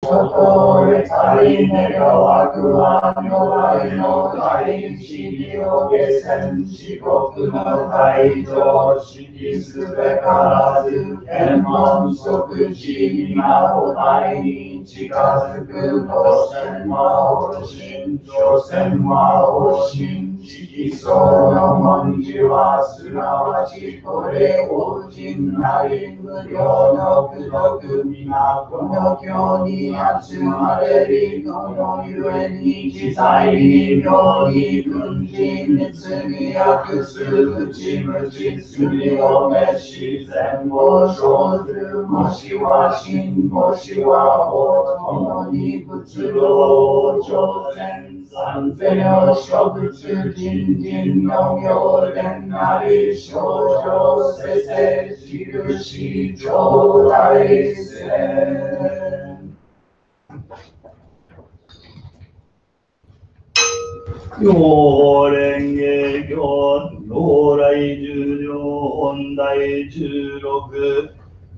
外へ足り願わくは如来の大地を下船四国の大乗式すべからず天満即地皆お題に近づく五千魔法神諸千魔法神色相の文字はすなわちこれ王人なり無料の功徳皆この経に集まれりこのゆえに自在に行に軍人熱に訳すうち無実にお召し全を生ずもしは真もしは法共に仏道上善三世の諸仏人人の妙伝なり少女せせ印頂戴せ妙蓮華経如来十条本大十六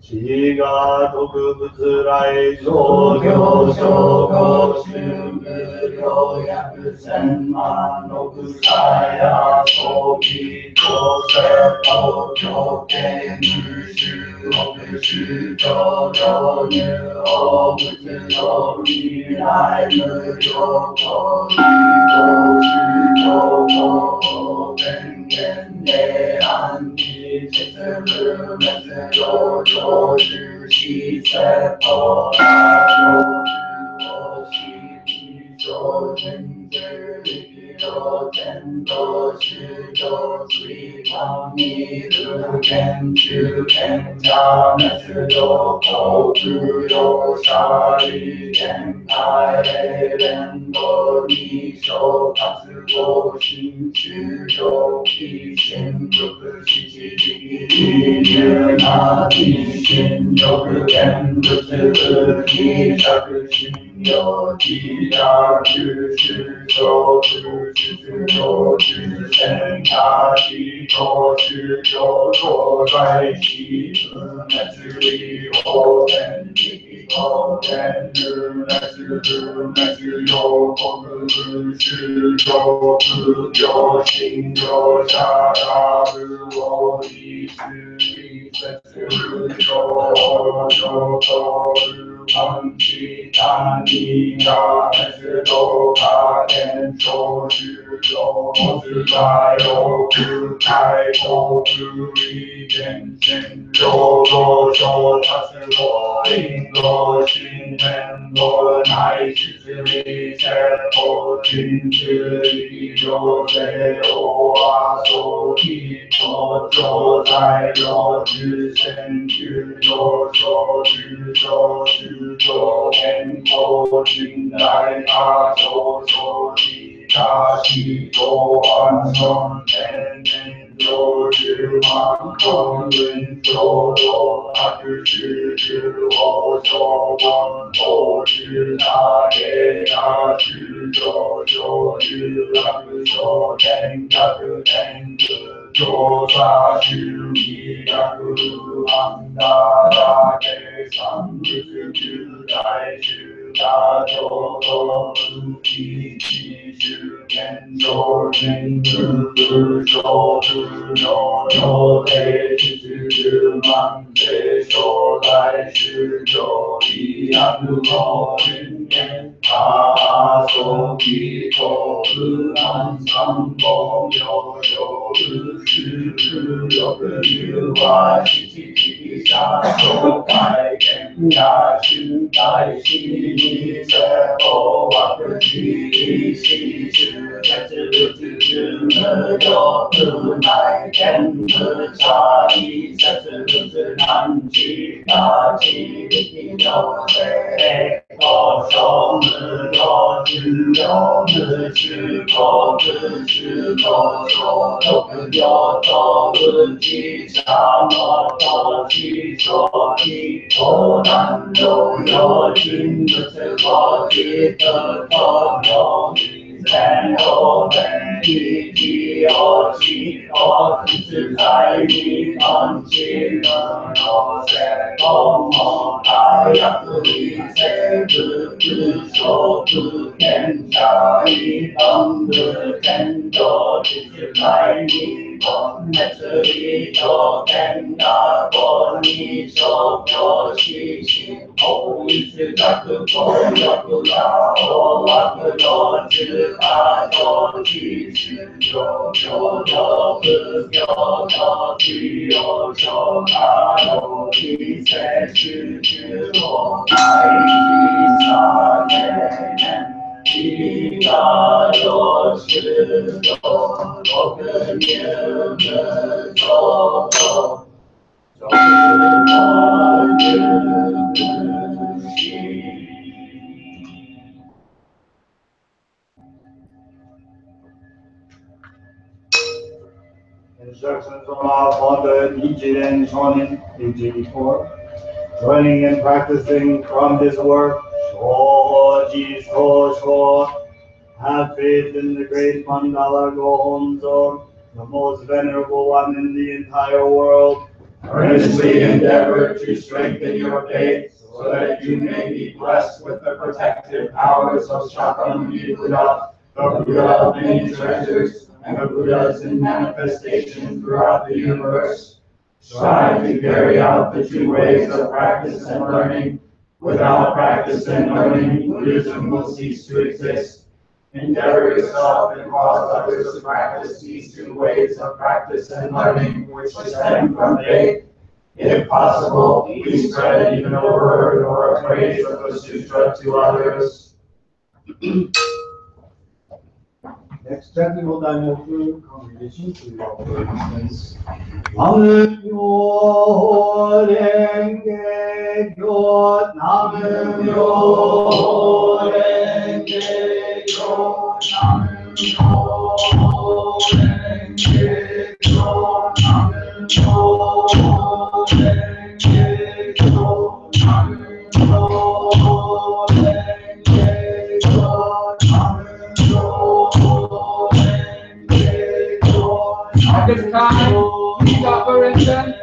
地が特仏来上行諸行中無料約千万の草や早期調整東京圏無種奥種上領入王仏の未来無料公理公種上公弁言で暗記節分滅上上主しせと上主をし上天中力量天道修行水間にる研究賢者滅度航空用者利限界連合に昇活動新中上期新仏七力入なき新欲見物理着信用気や九州小空出場中戦下地等宗教東西地分滅理法天力法天流滅流滅陽国宗教空行信教者が不を理理節不上上と万事単にが滅度化現象宗教物在を空海航空意見線領土小達法林道新年度内出理説法人中力量税を遊び東京材料重戦中上昇中上中上健康近代化上昇理科指導安全天然上十万公文上道白州中法上文法中大芸家中上上中学上天学天部調査修理学安打だけ産物九大修打上道武器地修験上人空上空上上帝実十万世将来修上医薬の人間他遊びと不安三本上上宇宙力入は七七者上海見者集大師に世法枠地師集結物中無料無内見無差異説物難知な地力の霊交渉無料重量無中国中国所得領と無知者の土地所地東南療養人物を実と療 Instructions from our Father Nichiren Shonin, page 84. Learning and practicing from this work, Shoji Sosho. Have faith in the great Mandala Gohonzo, the most venerable one in the entire world. Earnestly endeavor to strengthen your faith so that you may be blessed with the protective powers of Shakyamuni Buddha, the Buddha of many treasures, and the Buddhas in manifestation throughout the universe. Strive to carry out the two ways of practice and learning. Without practice and learning, Buddhism will cease to exist. Endeavor yourself and cause others to practice these two ways of practice and learning, which stem from faith. If possible, please spread even a word or a phrase of the sutra to others. Next chapter will then move through congregation to offer incense. Namu Renge Kyo, Namu Renge Kyo, Namu Renge Kyo, Namu Renge Kyo, At this time, please offer incense.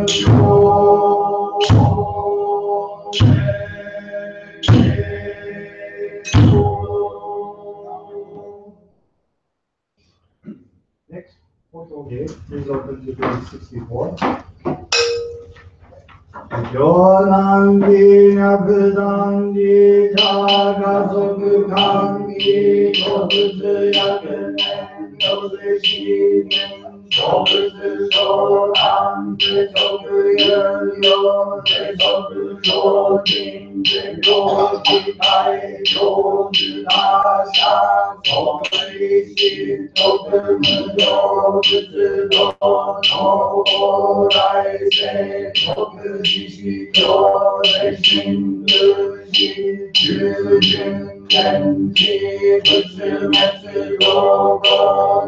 Next portal gate is open to page 64. Yonangi Nabudangi Tagazoku Kangi Tobuzu Yakunen Yozushi Nen Tobuzu Shodan Tobu Yo Tobu Shojin Yoji Tai Yoji Nasha Tobu Tobu Mujo Buzu Do No Rai Se Tobu Yo Reshin Luji Jujin Kenji Butsu Metsu Go Go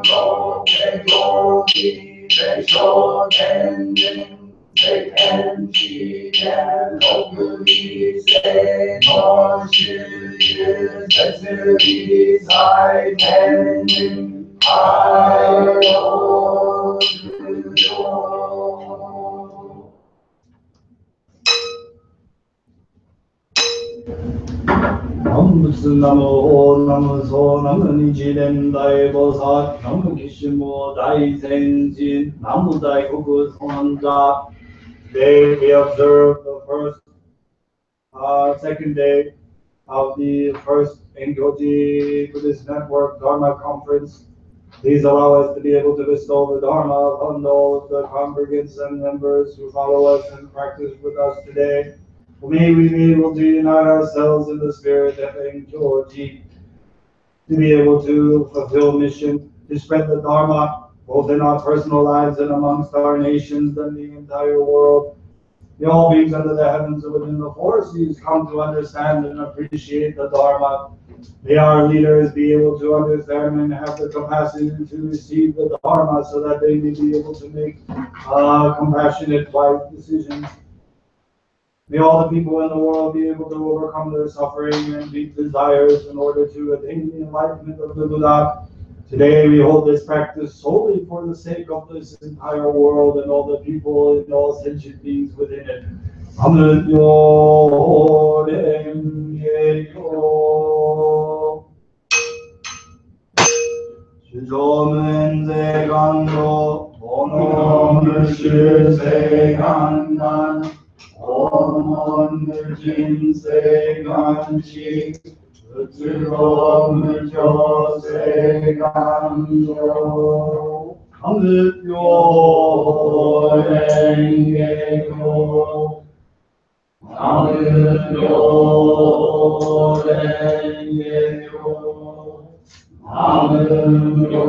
Go Kego Ki Besho Tenjin Sekenshi Ken Okuri Se No Shu Setsu Ki Sai Tenjin I O Jujo. Namu Namu So Namu Nichiren Dai Bosa Namu Kishimo Dai Zenjin Namu Dai Koku Sonja. Today we observe the second day of the first Enkyoji Buddhist Network Dharma Conference. Please allow us to be able to bestow the Dharma upon those the congregants and members who follow us and practice with us today. May we be able to unite ourselves in the spirit of Enkyoji, to be able to fulfill mission, to spread the Dharma, both in our personal lives and amongst our nations and the entire world. May all beings under the heavens and within the four seas come to understand and appreciate the Dharma. May our leaders be able to understand and have the capacity to receive the Dharma so that they may be able to make compassionate, wise decisions. May all the people in the world be able to overcome their suffering and deep desires in order to attain the enlightenment of the Buddha. Today we hold this practice solely for the sake of this entire world and all the people and all sentient beings within it. Amryo Renge Kyo. Shujomen Zegando, Ono Mushu Zegandan, Om Jin Se Ganchi, Utsuro Mujo Se Ganjo, Amryo Renge Kyo, Amryo Renge Kyo, Amryo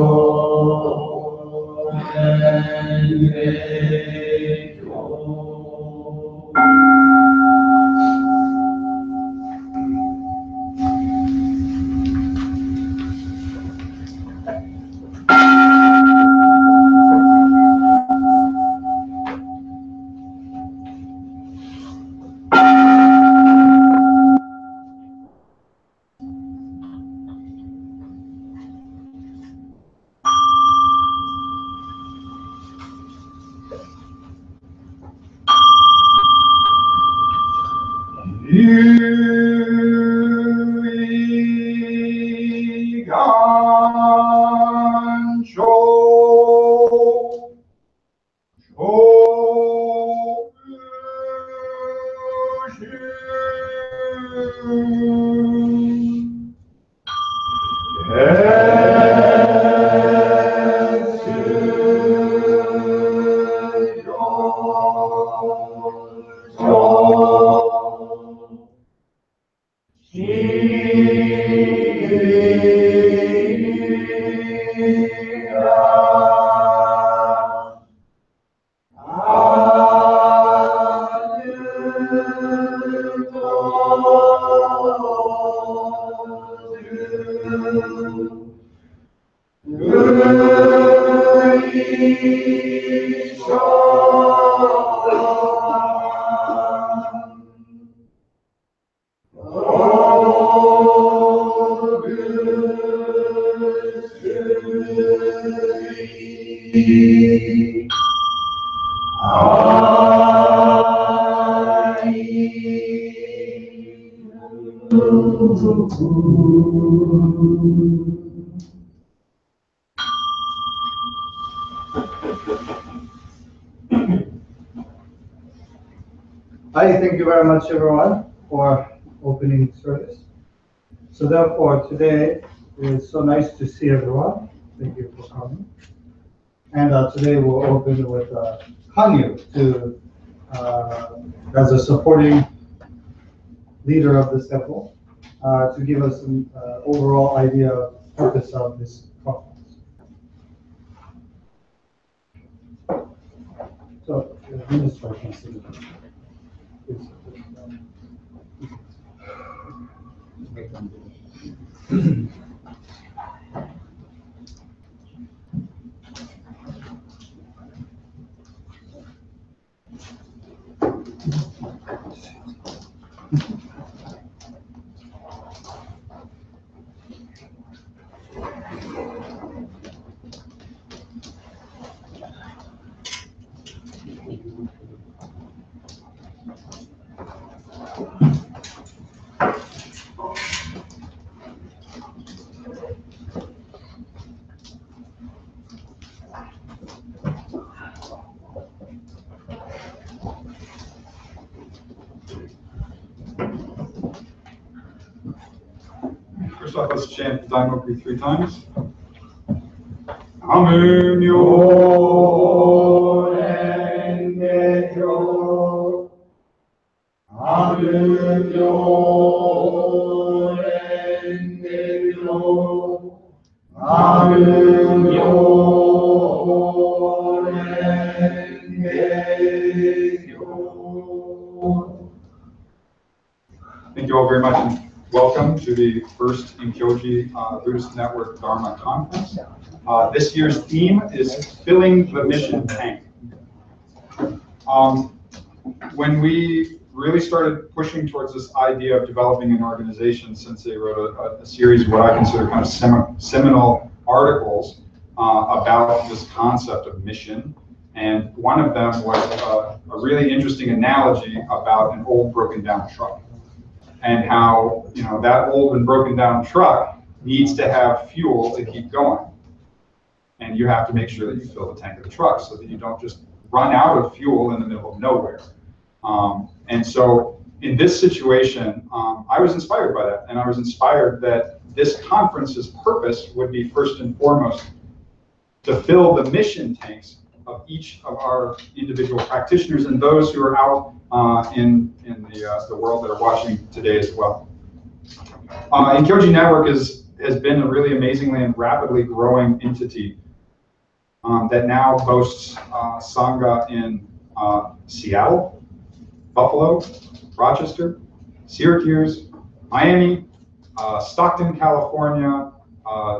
Renge Kyo. Ah Hi, thank you very much, everyone, for opening service. So therefore, today it's so nice to see everyone. Thank you for coming. And today we'll open with Hanyu to as a supporting leader of this temple to give us an overall idea of the purpose of this conference. So, administration please. First off, let's chant the Daimoku 3 times. Namu Enkyoji. Thank you all very much, and welcome to the first Enkyoji Buddhist Network Dharma Conference. This year's theme is filling the mission tank. When we really started pushing towards this idea of developing an organization, Sensei wrote a series of what I consider kind of seminal articles about this concept of mission. And one of them was a really interesting analogy about an old broken down truck, and how, you know, that old and broken down truck needs to have fuel to keep going. And you have to make sure that you fill the tank of the truck so that you don't just run out of fuel in the middle of nowhere. And so in this situation, I was inspired by that. And I was inspired that this conference's purpose would be first and foremost to fill the mission tanks of each of our individual practitioners and those who are out in the world that are watching today as well. Enkyoji Network has been a really amazingly and rapidly growing entity that now boasts Sangha in Seattle, Buffalo, Rochester, Syracuse, Miami, Stockton, California,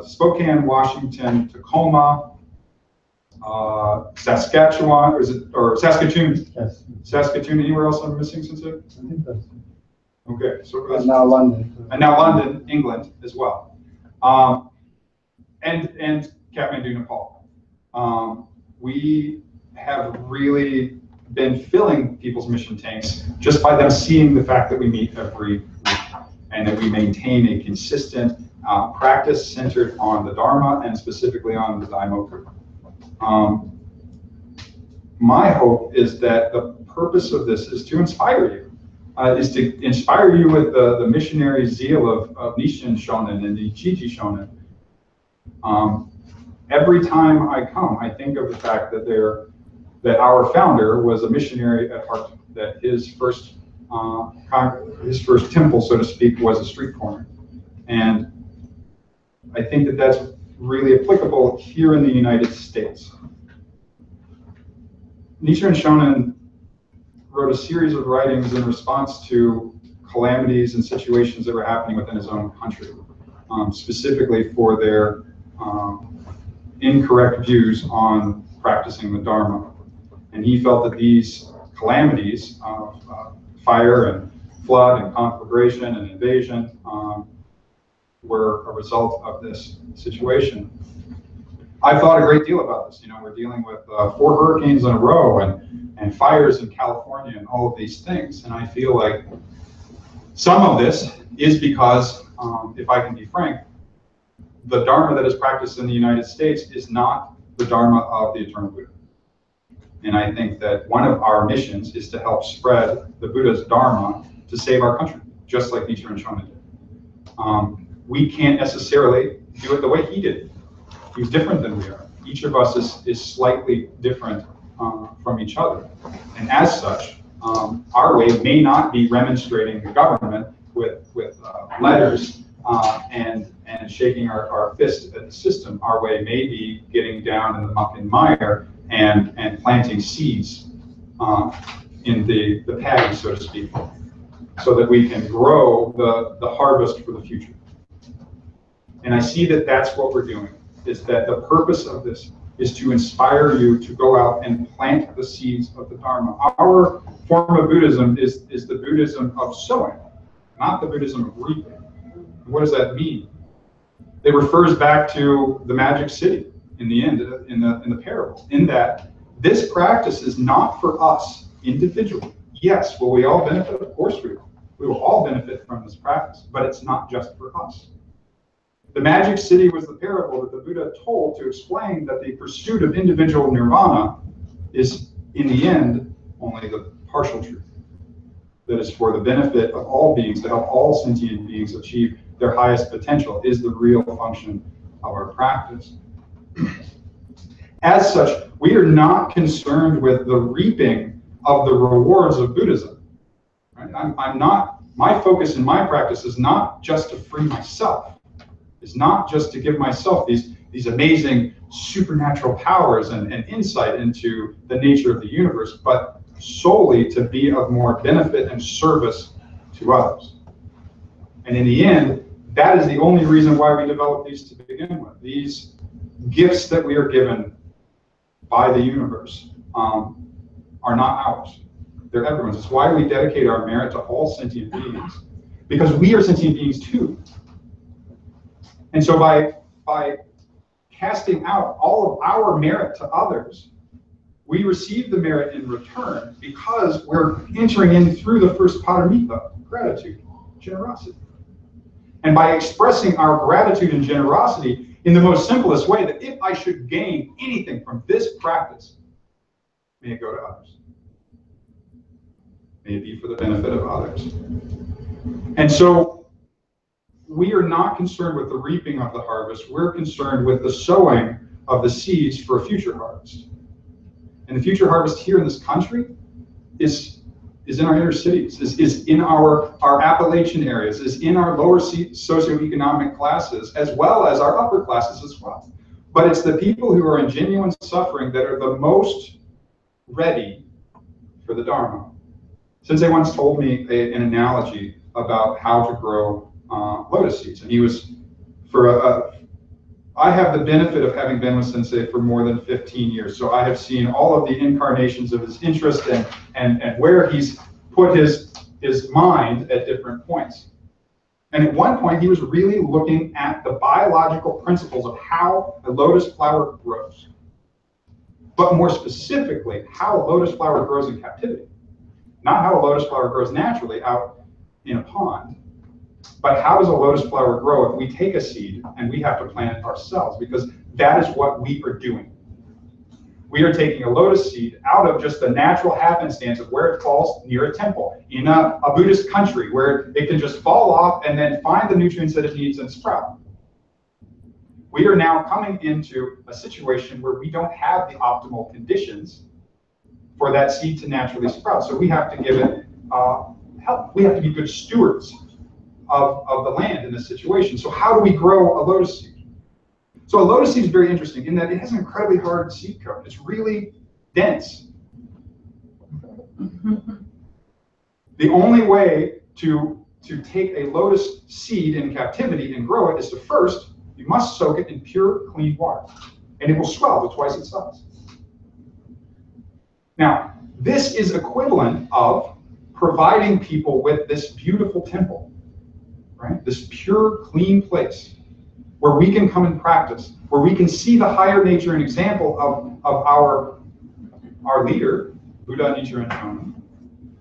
Spokane, Washington, Tacoma, Saskatchewan, or Saskatoon? Yes. Saskatoon. Anywhere else I'm missing, Sensei? I think that's it. Okay, so and now London. And now London, England as well, and Kathmandu, Nepal. We have really been filling people's mission tanks just by them seeing the fact that we meet every week and that we maintain a consistent practice centered on the Dharma and specifically on the Daimoku. My hope is that the purpose of this is to inspire you, with the missionary zeal of Nishin Shonen and the Ichiji Shonen. Every time I come, I think of the fact that our founder was a missionary at heart, that his first temple, so to speak, was a street corner. And I think that that's really applicable here in the United States. Nichiren Shonen wrote a series of writings in response to calamities and situations that were happening within his own country, specifically for their incorrect views on practicing the Dharma. And he felt that these calamities of fire and flood and conflagration and invasion were a result of this situation. I thought a great deal about this. You know, we're dealing with 4 hurricanes in a row and fires in California and all of these things. And I feel like Some of this is because, if I can be frank, the Dharma that is practiced in the United States is not the Dharma of the Eternal Buddha. And I think that one of our missions is to help spread the Buddha's Dharma to save our country, just like Nichiren Shonin did. We can't necessarily do it the way he did. He's different than we are. Each of us is slightly different from each other. And as such, our way may not be remonstrating the government with letters and shaking our fist at the system. Our way may be getting down in the muck and mire and planting seeds in the paddy, so to speak, so that we can grow the harvest for the future. And I see that that's what we're doing, is that the purpose of this is to inspire you to go out and plant the seeds of the Dharma. Our form of Buddhism is the Buddhism of sowing, not the Buddhism of reaping. What does that mean? It refers back to the magic city in the end, in the parable, in that this practice is not for us individually. Yes, will we all benefit? Of course we will. We will all benefit from this practice, but it's not just for us. The magic city was the parable that the Buddha told to explain that the pursuit of individual nirvana is, in the end, only the partial truth. That is for the benefit of all beings, to help all sentient beings achieve their highest potential, is the real function of our practice. As such, we are not concerned with the reaping of the rewards of Buddhism. Right? I'm not, my focus in my practice is not just to free myself. It's not just to give myself these amazing supernatural powers and insight into the nature of the universe, but solely to be of more benefit and service to others. And in the end, that is the only reason why we develop these to begin with. These gifts that we are given by the universe are not ours. They're everyone's. It's why we dedicate our merit to all sentient beings, because we are sentient beings too. And so by casting out all of our merit to others, we receive the merit in return because we're entering in through the first paramita, gratitude, generosity. And by expressing our gratitude and generosity in the most simplest way, that if I should gain anything from this practice, may it go to others. May it be for the benefit of others. And so we are not concerned with the reaping of the harvest. We're concerned with the sowing of the seeds for a future harvest. And the future harvest here in this country is in our inner cities, is in our Appalachian areas, is in our lower socioeconomic classes, as well as our upper classes as well. But it's the people who are in genuine suffering that are the most ready for the Dharma. Sensei once told me an analogy about how to grow lotus seeds, and he was I have the benefit of having been with Sensei for more than 15 years, so I have seen all of the incarnations of his interest and where he's put his mind at different points. And at one point, he was really looking at the biological principles of how a lotus flower grows, but more specifically, how a lotus flower grows in captivity. Not how a lotus flower grows naturally out in a pond, but how does a lotus flower grow if we take a seed and we have to plant it ourselves? Because that is what we are doing. We are taking a lotus seed out of just the natural happenstance of where it falls near a temple, in a Buddhist country, where it can just fall off and then find the nutrients that it needs and sprout. We are now coming into a situation where we don't have the optimal conditions for that seed to naturally sprout. So we have to give it help. We have to be good stewards of the land in this situation. So how do we grow a lotus seed? So a lotus seed is very interesting in that it has an incredibly hard seed coat. It's really dense. The only way to take a lotus seed in captivity and grow it is to first, you must soak it in pure, clean water. And it will swell to twice its size. Now, this is equivalent of providing people with this beautiful temple. Right? This pure, clean place where we can come and practice, where we can see the higher nature and example of our leader, Buddha Nichiren Shonin,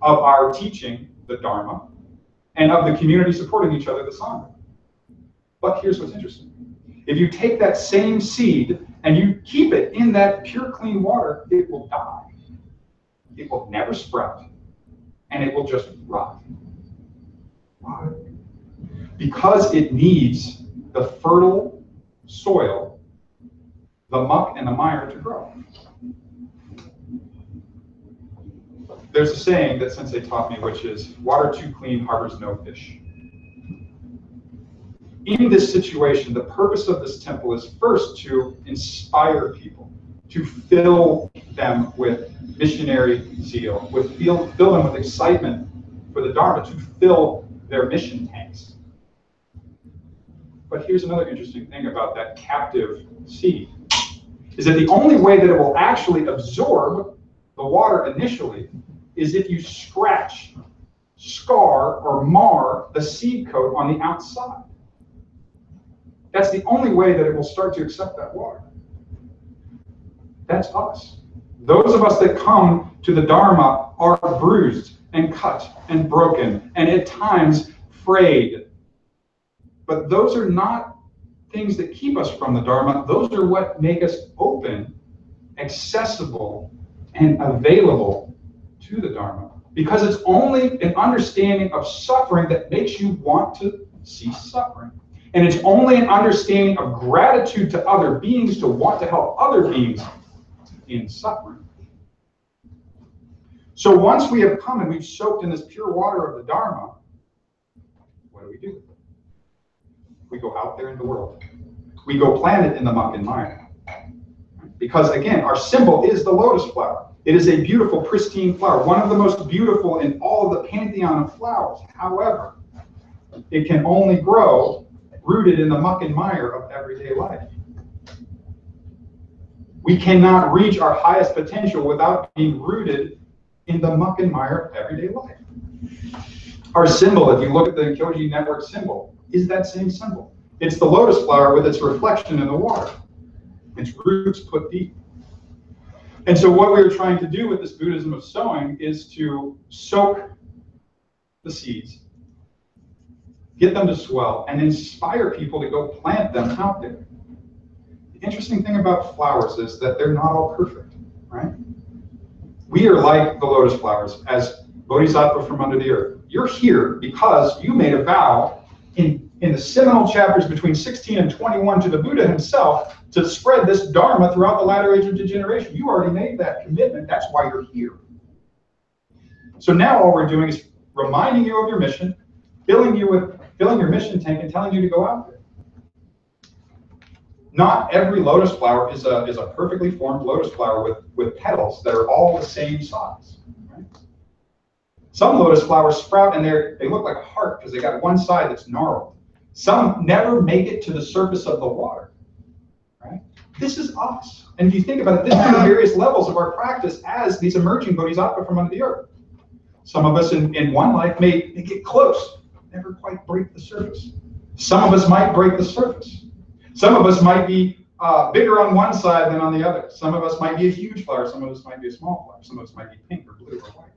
of our teaching, the Dharma, and of the community supporting each other, the Sangha. But here's what's interesting. If you take that same seed and you keep it in that pure, clean water, it will die. It will never sprout, and it will just rot. Why? Because it needs the fertile soil, the muck and the mire to grow. There's a saying that Sensei taught me, which is, water too clean harbors no fish. In this situation, the purpose of this temple is first to inspire people, to fill them with missionary zeal, fill them with excitement for the Dharma, to fill their mission tanks. But here's another interesting thing about that captive seed, is that the only way that it will actually absorb the water initially is if you scratch, scar, or mar the seed coat on the outside. That's the only way that it will start to accept that water. That's us. Those of us that come to the Dharma are bruised and cut and broken and at times frayed. But those are not things that keep us from the Dharma. Those are what make us open, accessible, and available to the Dharma. Because it's only an understanding of suffering that makes you want to cease suffering. And it's only an understanding of gratitude to other beings to want to help other beings in suffering. So once we have come and we've soaked in this pure water of the Dharma, what do? We go out there in the world. We go plant it in the muck and mire. Because again, our symbol is the lotus flower. It is a beautiful, pristine flower, one of the most beautiful in all of the pantheon of flowers. However, it can only grow rooted in the muck and mire of everyday life. We cannot reach our highest potential without being rooted in the muck and mire of everyday life. Our symbol, if you look at the Enkyoji network symbol, is that same symbol. It's the lotus flower with its reflection in the water, its roots put deep. And so what we were trying to do with this Buddhism of sowing is to soak the seeds, get them to swell, and inspire people to go plant them out there. The interesting thing about flowers is that they're not all perfect, right? We are like the lotus flowers as bodhisattva from under the earth. You're here because you made a vow in the seminal chapters between 16 and 21 to the Buddha himself to spread this Dharma throughout the latter age of degeneration. You already made that commitment. That's why you're here. So now all we're doing is reminding you of your mission, filling your mission tank and telling you to go out there. Not every lotus flower is a perfectly formed lotus flower with petals that are all the same size. Right? Some lotus flowers sprout and they look like a heart because they got one side that's gnarled. Some never make it to the surface of the water. Right? This is us. And if you think about it, this is the various levels of our practice as these emerging bodhisattva from under the earth. Some of us in one life may get close, never quite break the surface. Some of us might break the surface. Some of us might be bigger on one side than on the other. Some of us might be a huge flower. Some of us might be a small flower. Some of us might be pink or blue or white.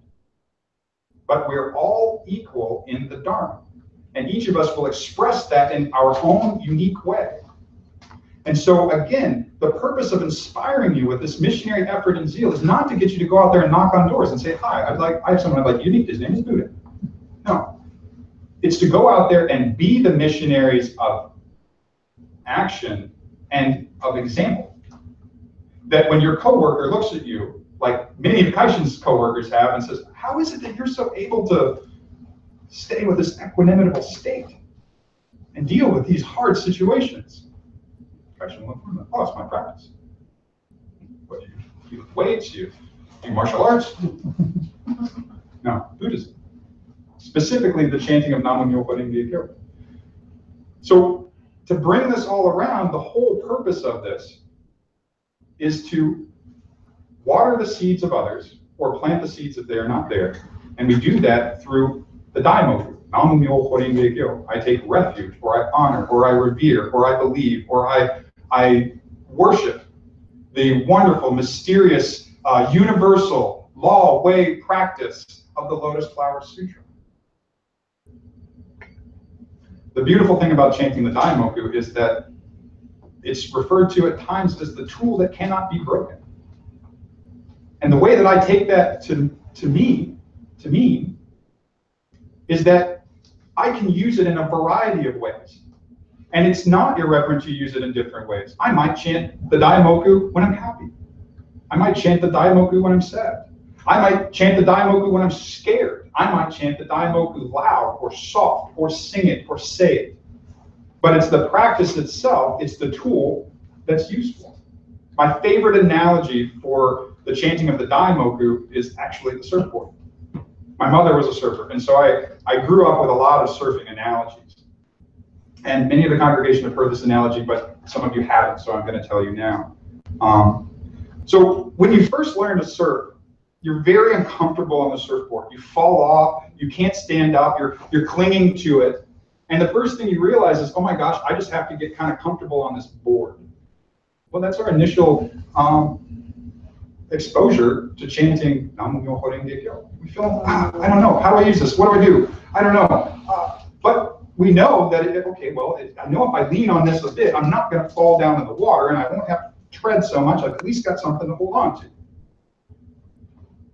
But we're all equal in the Dharma. And each of us will express that in our own unique way. And so again, the purpose of inspiring you with this missionary effort and zeal is not to get you to go out there and knock on doors and say, hi, I have someone I'd like you to meet. His name is Buddha. No. It's to go out there and be the missionaries of action and of example. That when your coworker looks at you, like many of Kaishin's coworkers have, and says, how is it that you're so able to stay with this equanimable state and deal with these hard situations? Kaishin will look for them. Oh, it's my practice. What, you lift weights, you do martial arts? No, Buddhism. Specifically the chanting of Namu. So to bring this all around, the whole purpose of this is to water the seeds of others or plant the seeds if they are not there. And we do that through the Daimoku. I take refuge, or I honor, or I revere, or I believe, or I worship the wonderful, mysterious, universal law, way, practice of the Lotus Flower Sutra. The beautiful thing about chanting the Daimoku is that it's referred to at times as the tool that cannot be broken. And the way that I take that to mean is that I can use it in a variety of ways. And it's not irreverent to use it in different ways. I might chant the Daimoku when I'm happy. I might chant the Daimoku when I'm sad. I might chant the Daimoku when I'm scared. I might chant the Daimoku loud or soft or sing it or say it. But it's the practice itself, it's the tool that's useful. My favorite analogy for the chanting of the Daimoku is actually the surfboard. My mother was a surfer, and so I grew up with a lot of surfing analogies. And many of the congregation have heard this analogy, but some of you haven't, so I'm going to tell you now. So when you first learn to surf, you're very uncomfortable on the surfboard. You fall off, you can't stand up, you're clinging to it. And the first thing you realize is, oh my gosh, I just have to get kind of comfortable on this board. Well, that's our initial exposure to chanting Namu. We feel, I don't know, how do I use this? What do I do? I don't know. But we know that, I know if I lean on this a bit, I'm not going to fall down in the water, and I won't have to tread so much. I've at least got something to hold on to.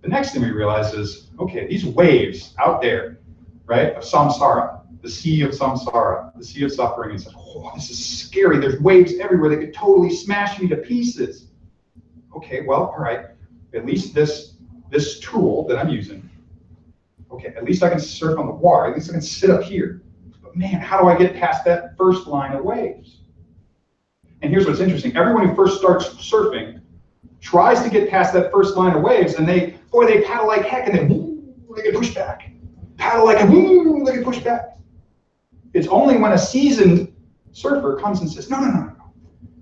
The next thing we realize is, okay, these waves out there, right, of samsara, the sea of samsara, the sea of suffering, it's like, oh, this is scary. There's waves everywhere that could totally smash me to pieces. Okay, well, all right, at least this tool that I'm using, okay, at least I can surf on the water. At least I can sit up here. But man, how do I get past that first line of waves? And here's what's interesting. Everyone who first starts surfing tries to get past that first line of waves, and they paddle like heck, and then they get pushed back. Paddle like they get pushed back. It's only when a seasoned surfer comes and says, no.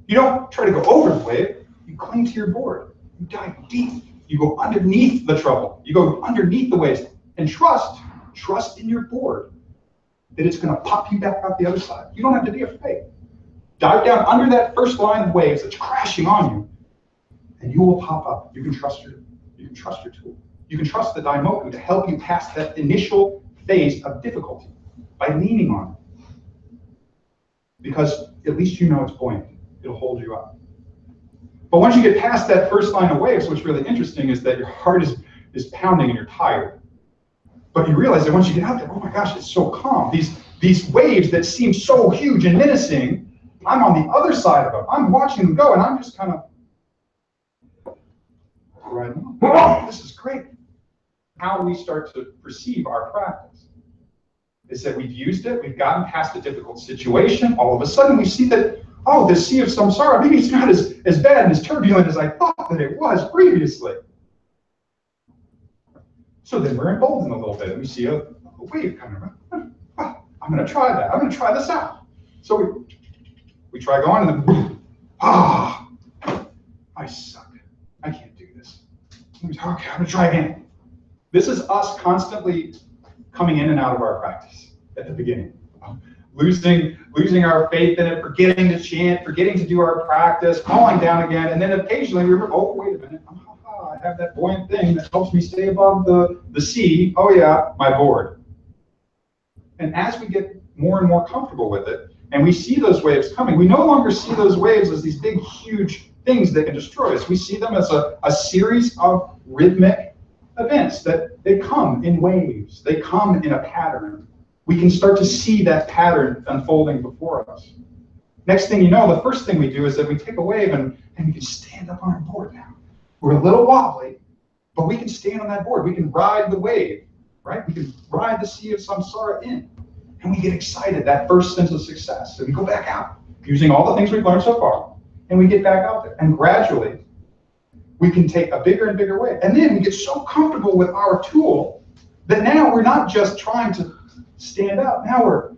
You don't try to go over the wave. You cling to your board. You dive deep. You go underneath the trouble. You go underneath the waves. And trust in your board that it's going to pop you back out the other side. You don't have to be afraid. Dive down under that first line of waves that's crashing on you, and you will pop up. You can trust your tool. You can trust the Daimoku to help you pass that initial phase of difficulty by leaning on it. Because at least you know it's buoyant. It'll hold you up. But once you get past that first line of waves, what's really interesting is that your heart is pounding and you're tired. But you realize that once you get out there, oh my gosh, it's so calm. These waves that seem so huge and menacing, I'm on the other side of them. I'm watching them go, and I'm just kind of riding on. Oh, this is great. How we start to perceive our practice is that we've used it, we've gotten past a difficult situation, all of a sudden we see that, oh, the sea of samsara, maybe it's not as bad and as turbulent as I thought that it was previously. So then we're emboldened a little bit, and we see a wave coming around. Oh, I'm going to try that. I'm going to try this out. So we try going, and then, I suck. I can't do this. Okay, I'm going to try again. This is us constantly coming in and out of our practice at the beginning. Losing our faith in it, forgetting to chant, forgetting to do our practice, falling down again, and then occasionally we remember, oh, wait a minute, I have that buoyant thing that helps me stay above the sea. Oh yeah, my board. And as we get more and more comfortable with it, and we see those waves coming, we no longer see those waves as these big, huge things that can destroy us. We see them as a series of rhythmic events that they come in waves. They come in a pattern. We can start to see that pattern unfolding before us. Next thing you know, the first thing we do is that we take a wave and we can stand up on our board now. We're a little wobbly, but we can stand on that board. We can ride the wave, right? We can ride the sea of samsara in. And we get excited, that first sense of success. So we go back out, using all the things we've learned so far, and we get back out there. And gradually, we can take a bigger and bigger wave. And then we get so comfortable with our tool that now we're not just trying to stand up. Now we're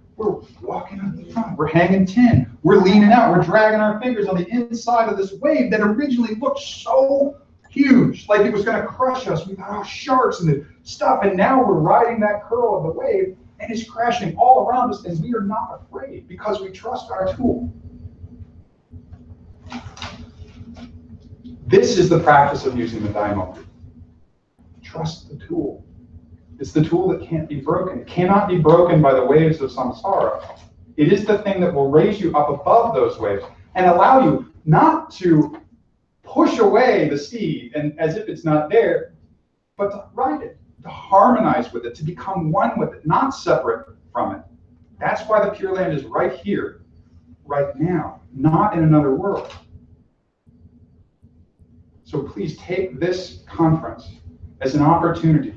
walking up the front. We're hanging 10. We're leaning out. We're dragging our fingers on the inside of this wave that originally looked so huge, like it was going to crush us. We got our sharks and the stuff, and now we're riding that curl of the wave, and it's crashing all around us, and we are not afraid because we trust our tool. This is the practice of using the Daimoku. Trust the tool. It's the tool that can't be broken. It cannot be broken by the waves of samsara. It is the thing that will raise you up above those waves and allow you not to push away the steed and as if it's not there, but to ride it, to harmonize with it, to become one with it, not separate from it. That's why the Pure Land is right here, right now, not in another world. So please take this conference as an opportunity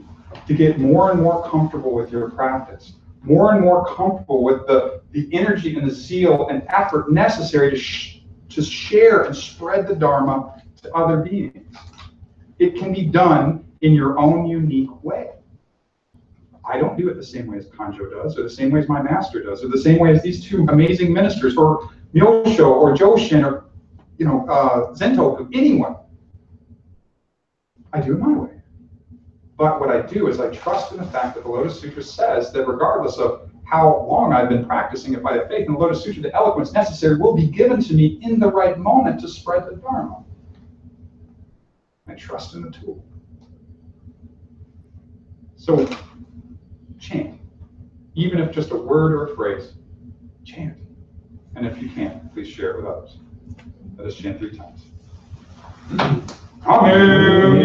to get more and more comfortable with your practice, more and more comfortable with the energy and the zeal and effort necessary to share and spread the Dharma to other beings. It can be done in your own unique way. I don't do it the same way as Kanjo does, or the same way as my master does, or the same way as these two amazing ministers, or Myosho, or Joshin, or Zentoku, anyone. I do it my way. But what I do is I trust in the fact that the Lotus Sutra says that regardless of how long I've been practicing it by the faith in the Lotus Sutra, the eloquence necessary will be given to me in the right moment to spread the Dharma. I trust in the tool. So chant, even if just a word or a phrase, chant. And if you can't, please share it with others. Let us chant 3 times. Namu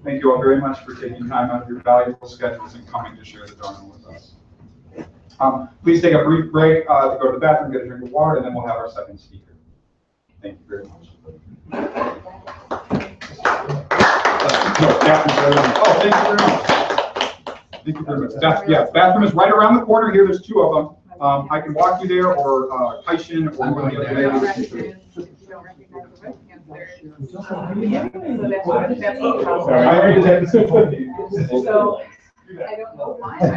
Thank you all very much for taking time out of your valuable schedules and coming to share the Dharma with us. Please take a brief break to go to the bathroom, get a drink of water, and then we'll have our second speaker. Thank you very much. Oh, thank you very much. Thank you very much. Yeah, bathroom is right around the corner here. There's 2 of them. I can walk you there, or Kaishin, or one of the other ladies. I don't know why. Feel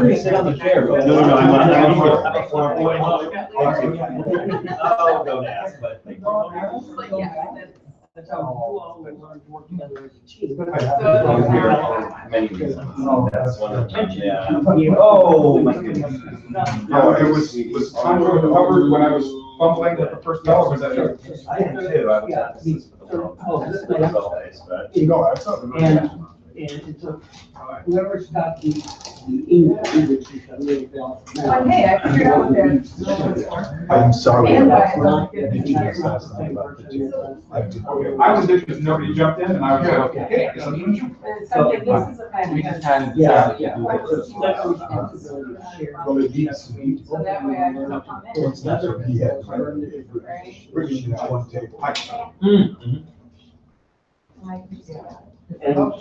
free to sit on the chair. No, I'm don't ask, but. That's how you all work together as a team. Many reasons. That's one of them. Yeah. Oh, my goodness. No, it was Tantra covered when I was fumbling with the first bell. Was that it? I am too. I was at this for the world. And it's whoever's got the English, I really felt. Hey, I figured out that. I'm sorry. And about I- that. I was there because nobody jumped in, and I was like, okay, hey, I guess I'm doing you. Something, this is a kind We of. just had. Yeah. Well, it needs to be. So that way I can come in. It's not that he had. Right. Bringing it on table. And I can just-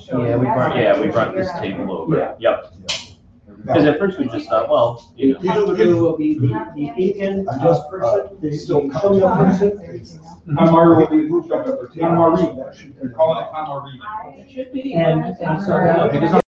Yeah, we brought this table over. Yep. Because at first we just thought, well, you know. Usually will be the Indian person, the Shona person. Kanmaru will be moved up there. Kanmaru. They're calling it Kanmaru. It should be. And so. Because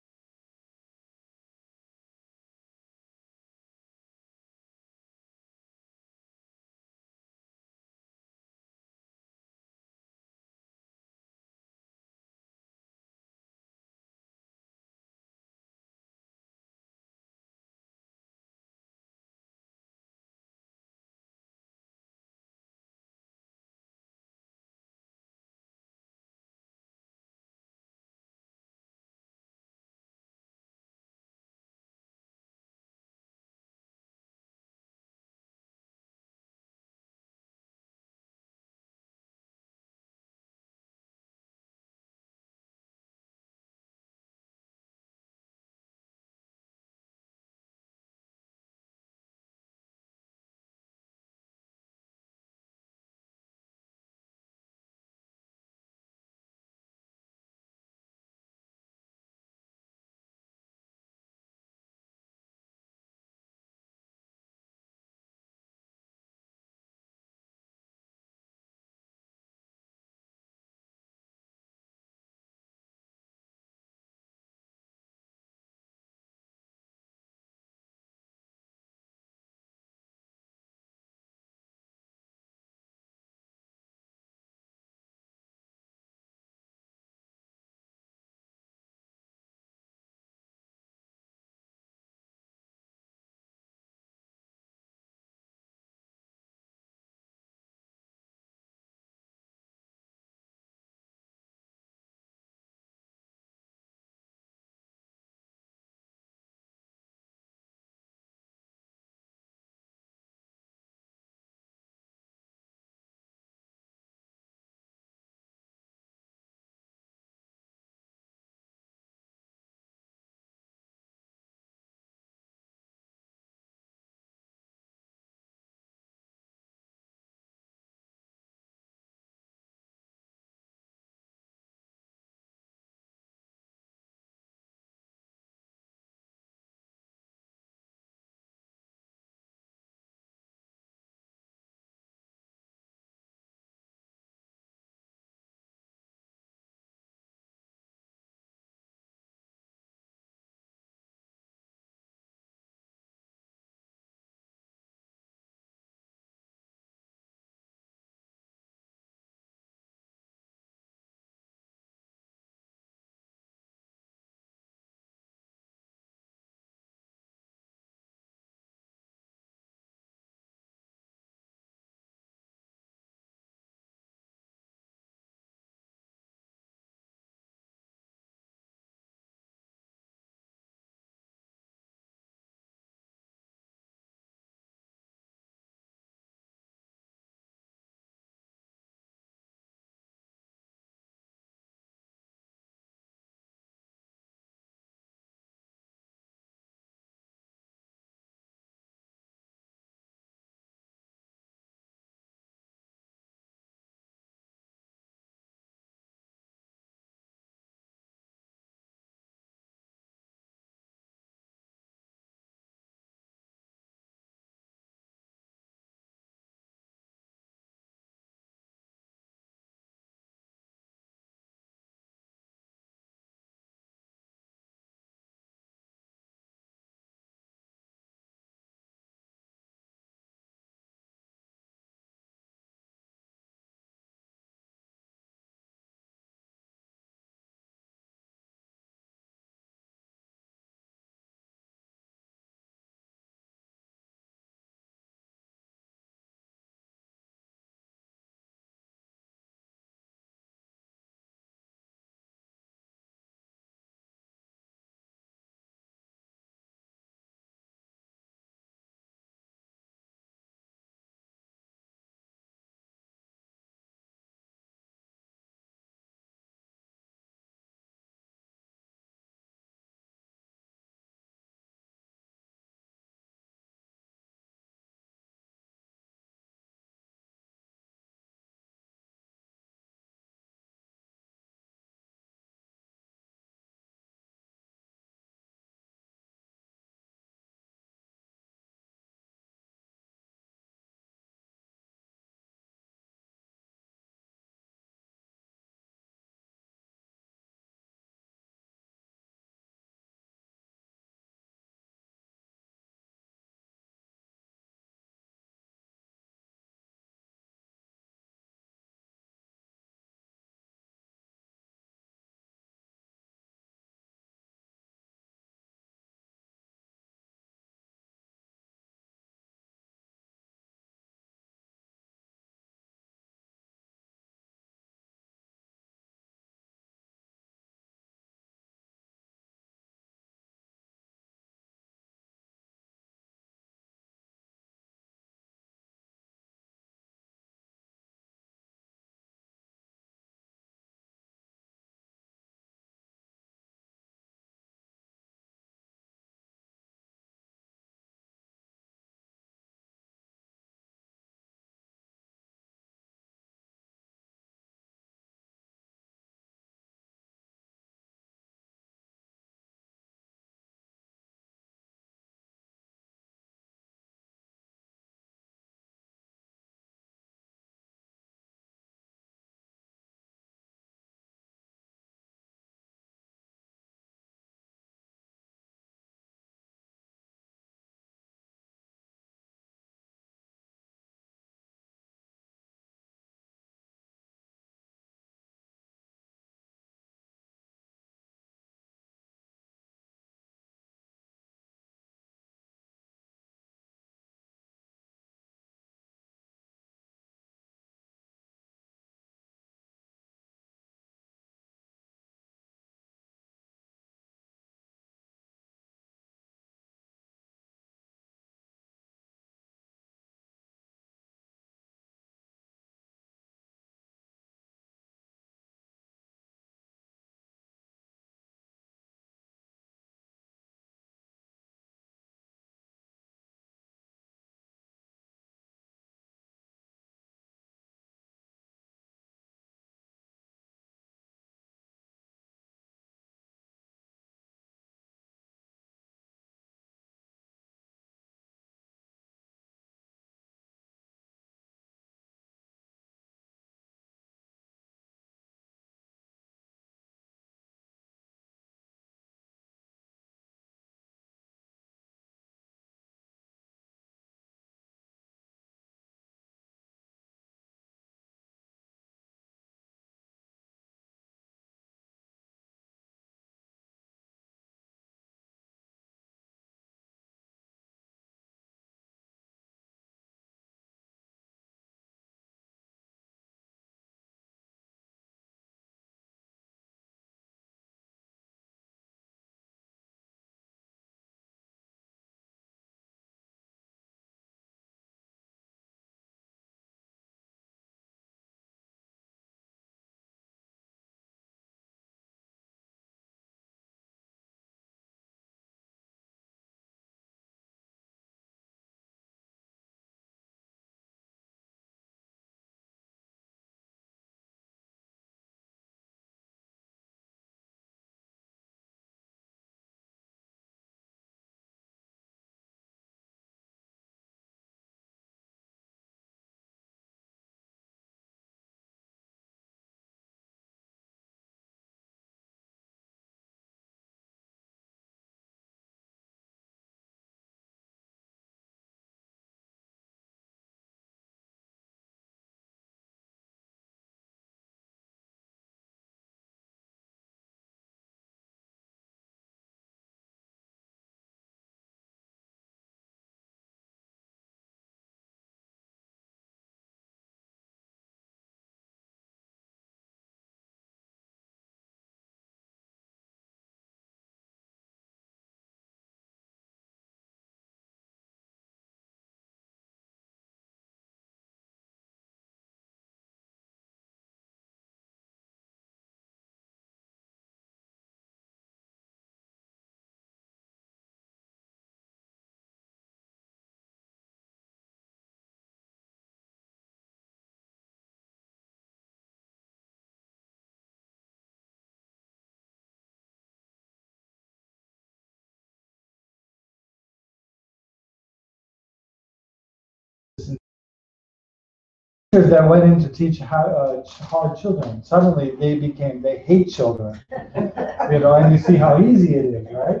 that went in to teach hard children, suddenly they hate children, and you see how easy it is, right?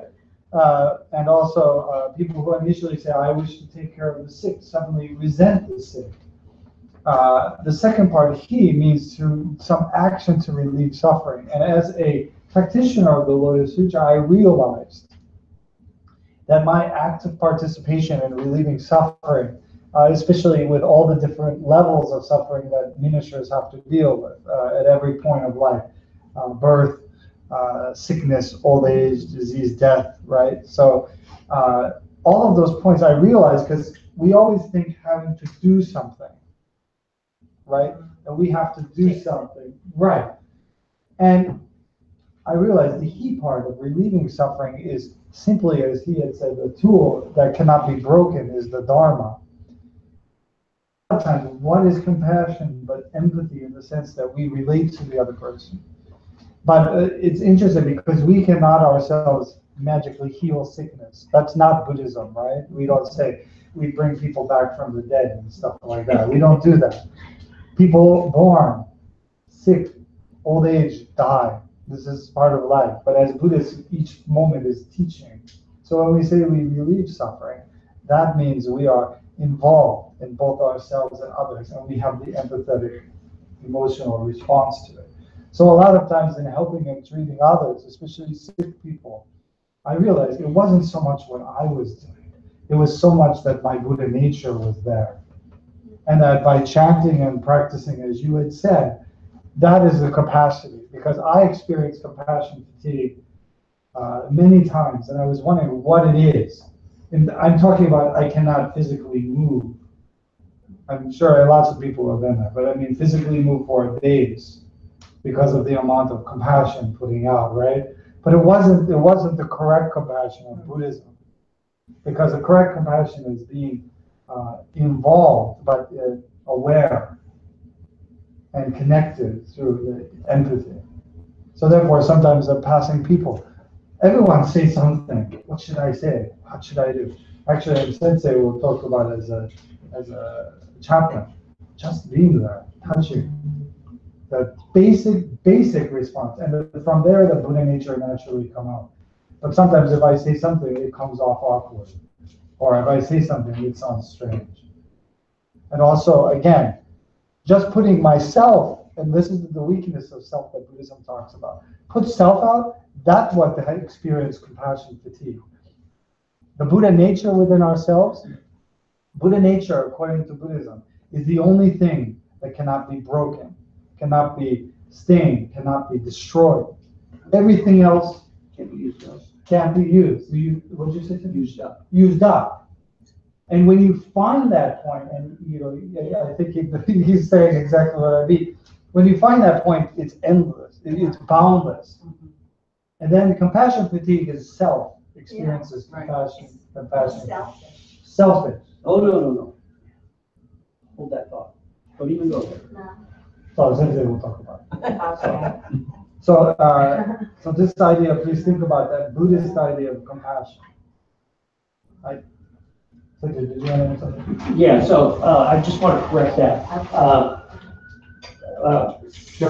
And also people who initially say, I wish to take care of the sick, suddenly resent the sick. The second part, he, means to some action to relieve suffering. And as a practitioner of the Lotus Sutra, I realized that my active participation in relieving suffering, especially with all the different levels of suffering that ministers have to deal with at every point of life, birth, sickness, old age, disease, death, right? So all of those points I realized, because we always think having to do something, right? And we have to do something, right? And I realized the he part of relieving suffering is simply, as he had said, the tool that cannot be broken is the Dharma. Sometimes, what is compassion but empathy in the sense that we relate to the other person? But it's interesting because we cannot ourselves magically heal sickness. That's not Buddhism, right? We don't say we bring people back from the dead and stuff like that. We don't do that. People born, sick, old age, die. This is part of life. But as Buddhists, each moment is teaching. So when we say we relieve suffering, that means we are involved in both ourselves and others, and we have the empathetic, emotional response to it. So a lot of times in helping and treating others, especially sick people, I realized it wasn't so much what I was doing. It was so much that my Buddha nature was there. And that by chanting and practicing, as you had said, that is the capacity. Because I experienced compassion fatigue many times, and I was wondering what it is. And I'm talking about I cannot physically move. I'm sure lots of people have been there, but I mean physically move for days because of the amount of compassion putting out, right? But it wasn't the correct compassion of Buddhism, because the correct compassion is being involved, but aware and connected through the empathy. So therefore, sometimes the passing people, everyone say something. What should I say? What should I do? Actually, Sensei will talk about it as a chaplain, just being there, touching. The basic response, and from there the Buddha nature naturally come out. But sometimes if I say something, it comes off awkward, or if I say something, it sounds strange. And also, again, just putting myself, and this is the weakness of self that Buddhism talks about. Put self out, that's what the experience compassion fatigue. The Buddha nature within ourselves, Buddha nature, according to Buddhism, is the only thing that cannot be broken, cannot be stained, cannot be destroyed. Everything else Can't be used up. can't be used. What did you say? Used up. Used up. And when you find that point, and I think he's saying exactly what I mean. When you find that point, it's endless. It's boundless. Mm-hmm. And then compassion fatigue is self experiences Yeah, right. compassion. Selfish. Selfish. Oh, no. Hold that thought. Don't even go there. No. So Sensei will talk about it. Okay. So this idea, please think about that Buddhist idea of compassion. Did you want to add something? Yeah, so I just want to correct that.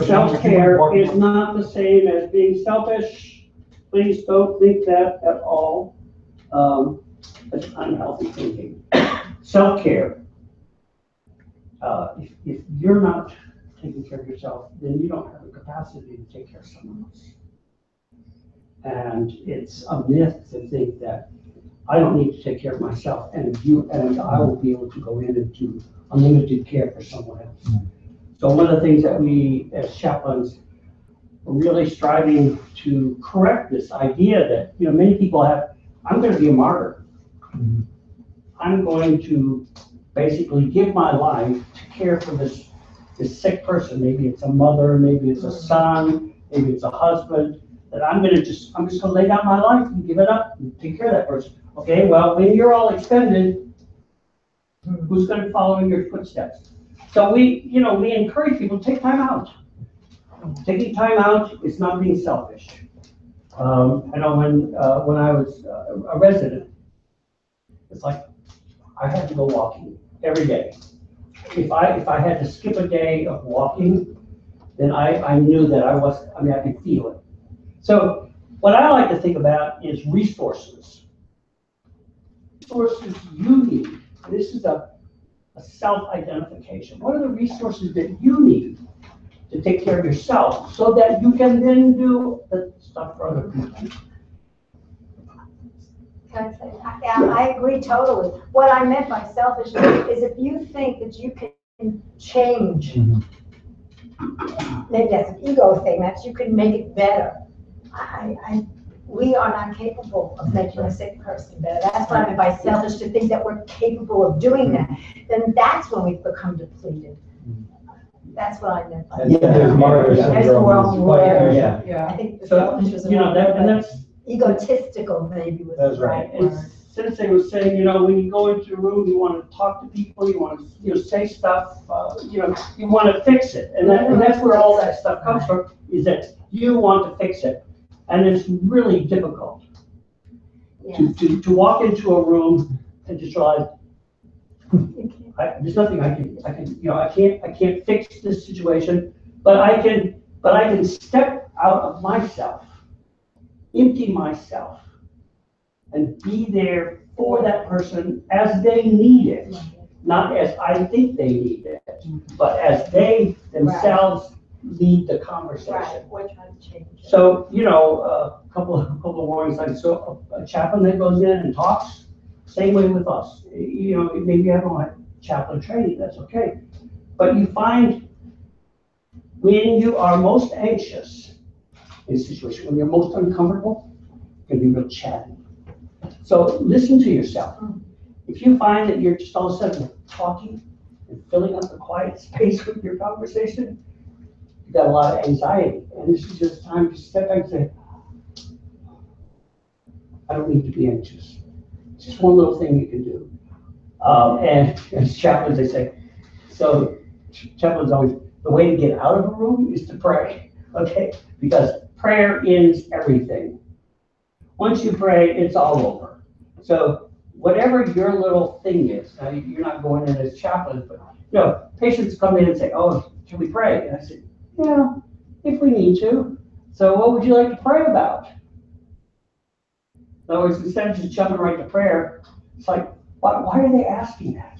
Self-care is not the same as being selfish. Please don't think that at all. That's unhealthy thinking. Self-care. If you're not taking care of yourself, then you don't have the capacity to take care of someone else. And it's a myth to think that I don't need to take care of myself, and I will be able to go in and do unlimited care for someone else. So one of the things that we as chaplains are really striving to correct this idea that many people have. I'm going to be a martyr. I'm going to basically give my life to care for this sick person. Maybe it's a mother, maybe it's a son, maybe it's a husband. That I'm just going to lay down my life and give it up and take care of that person. Okay, well, when you're all expended, who's going to follow in your footsteps? So we encourage people to take time out. Taking time out is not being selfish. I know when I was a resident, it's like I had to go walking every day. if I had to skip a day of walking, then I knew that I could feel it. So what I like to think about is resources. Resources you need. This is a self-identification. What are the resources that you need to take care of yourself so that you can then do the stuff for other people? Can I say, yeah, I agree totally. What I meant by selfishness is if you think that you can change, maybe that's an ego thing, that you can make it better. We are not capable of making a sick person better. That's what I meant by selfish, to think that we're capable of doing that. Then that's when we become depleted. That's what I meant by Yeah, there's martyr That's the syndrome. wrong word. Yeah. I think the So, selfish was the you know, wrong and word. that's, Egotistical maybe was That's the right. right and word. Sensei was saying, you know, when you go into a room, you want to talk to people, you want to, you know, say stuff, you know, you want to fix it. And that's where all that stuff comes from, is that you want to fix it. And it's really difficult Yes. to walk into a room and just realize, there's nothing I can, you know, I can't fix this situation, but I can step out of myself, empty myself, and be there for that person as they need it, not as I think they need it, but as they themselves lead the conversation. Right, we're trying to change it. So, you know, a couple of warnings, like, so a chaplain that goes in and talks, same way with us. You know, maybe you haven't had chaplain training, that's okay. But you find when you are most anxious in a situation, when you're most uncomfortable, you can be real chatty. So listen to yourself. If you find that you're just all of a sudden talking and filling up the quiet space with your conversation, you've got a lot of anxiety. And this is just time to step back and say, I don't need to be anxious. It's just one little thing you can do. And as chaplains, they say, so chaplains always, the way to get out of a room is to pray, okay? Because prayer ends everything. Once you pray, it's all over. So whatever your little thing is, now you're not going in as chaplains, but you know, patients come in and say, oh, can we pray? And I said, yeah, if we need to. So what would you like to pray about? In other words, instead of just jumping right to prayer, it's like, why are they asking that?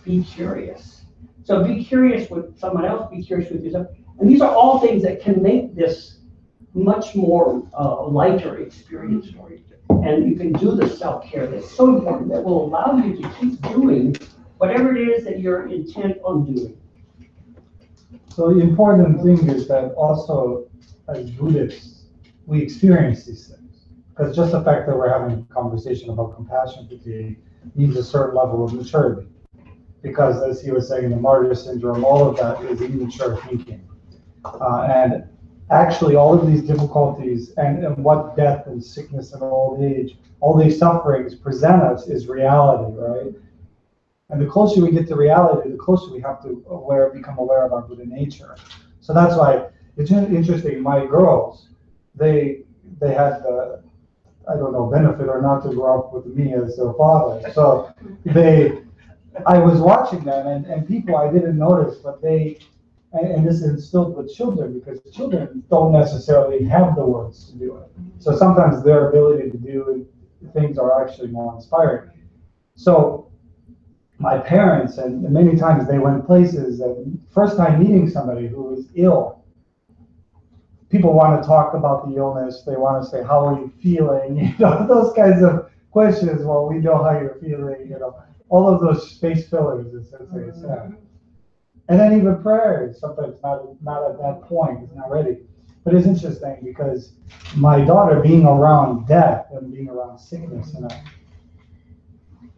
Be curious. So be curious with someone else, be curious with yourself. And these are all things that can make this much more lighter experience for you. And you can do the self-care that's so important that will allow you to keep doing whatever it is that you're intent on doing. So the important thing is that also as Buddhists, we experience these things. Because just the fact that we're having a conversation about compassion fatigue needs a certain level of maturity. Because as he was saying, the martyr syndrome, all of that is immature thinking. And actually all of these difficulties and what death and sickness and old age, all these sufferings present us is reality, right? And the closer we get to reality, the closer we have to become aware of our Buddha nature. So that's why it's interesting. My girls, they had the, I don't know, benefit or not to grow up with me as their father. So I was watching them and people I didn't notice, but and this is instilled with children because children don't necessarily have the words to do it. So sometimes their ability to do things are actually more inspiring. So my parents, and many times they went places, and first time meeting somebody who was ill, people want to talk about the illness. They want to say, how are you feeling? You know, those kinds of questions. Well, we know how you're feeling, you know, all of those space fillers, as they say. And then even prayers, sometimes not at that point, it's not ready. But it's interesting because my daughter being around death and being around sickness, and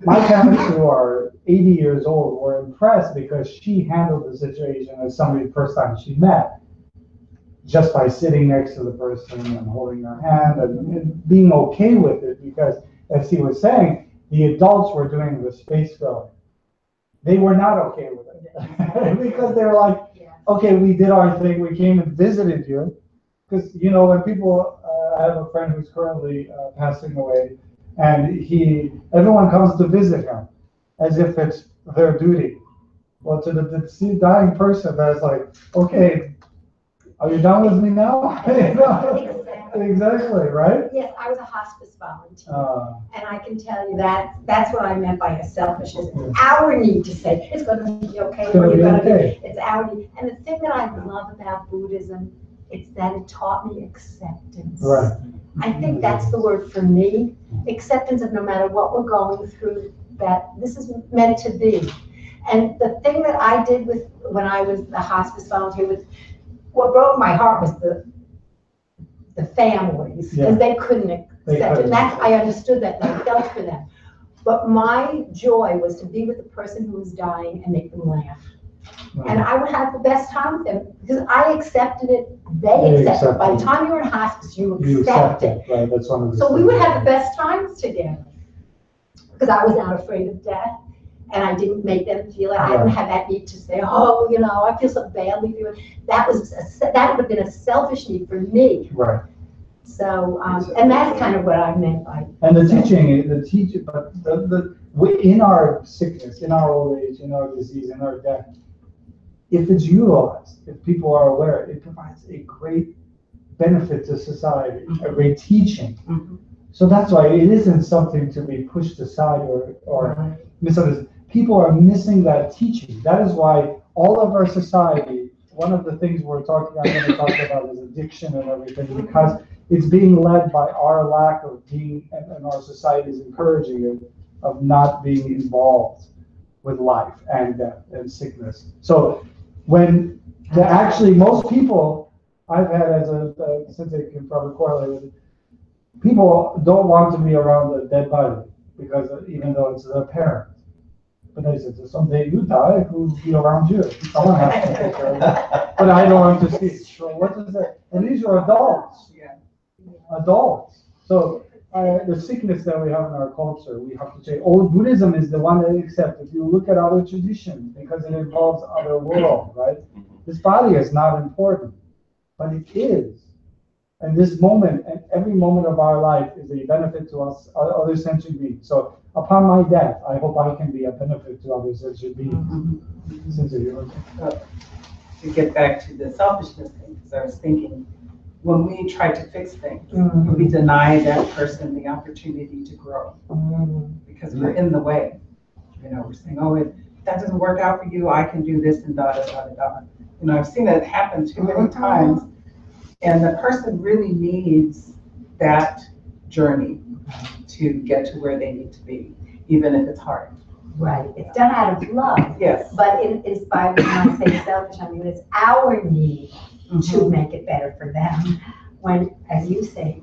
my parents who are 80 years old were impressed because she handled the situation as somebody the first time she met, just by sitting next to the person and holding their hand and being okay with it because, as he was saying, the adults were doing the space filling. They were not okay with it because they were like, okay, we did our thing. We came and visited you. Because, you know, when people, I have a friend who's currently passing away, and everyone comes to visit him as if it's their duty. Well, to the dying person, that's like, okay, are you done with me now? Exactly, right? Yes, I was a hospice volunteer, and I can tell you that's what I meant by a selfishness. It's our need to say, it's gonna be okay, It's gonna be okay. it's our need. And the thing that I love about Buddhism, it's that it taught me acceptance. Right. I think that's the word for me, acceptance of no matter what we're going through, that this is meant to be. And the thing that I did when I was the hospice volunteer was, what broke my heart was the families, because they couldn't accept it. And I understood that, and I felt for them. But my joy was to be with the person who was dying and make them laugh. And I would have the best time with them, because I accepted it, they accepted it. By the time you were in hospice, you accept it. Right, that's one of the So we would have the best times together, because I was not afraid of death. And I didn't make them feel it. I didn't have that need to say, oh, I feel so badly for you. That would have been a selfish need for me. Right. So, and that's kind of what I meant by. And the teaching, but in our sickness, in our old age, in our disease, in our death, if it's utilized, if people are aware, it provides a great benefit to society, a great teaching. Mm-hmm. So that's why it isn't something to be pushed aside or misunderstood. People are missing that teaching. That is why all of our society, one of the things I'm going to talk about is addiction and everything, because it's being led by our lack of being, and our society is encouraging it, of not being involved with life and death and sickness. So when actually most people I've had since they can probably correlate with it, people don't want to be around a dead body, because even though it's their parent. But they said, someday you die, who'll be around you? Someone has to take care of it. But I don't want to see it. So what is that? And these are adults. Yeah. Adults. So the sickness that we have in our culture, we have to say, Buddhism is the one that accepts. If you look at other traditions, because it involves other world, right? This body is not important, but it is. And this moment, and every moment of our life is a benefit to us, other sentient beings. So upon my death, I hope I can be a benefit to other sentient beings. To get back to the selfishness thing, because I was thinking, when we try to fix things, we deny that person the opportunity to grow, because we're in the way. We're saying, oh, if that doesn't work out for you, I can do this and da da da da da. I've seen it happen too many times. And the person really needs that journey to get to where they need to be, even if it's hard. Right. It's done out of love. Yes. But it is by, when I say selfish, I mean it's our need to make it better for them. When, as you say,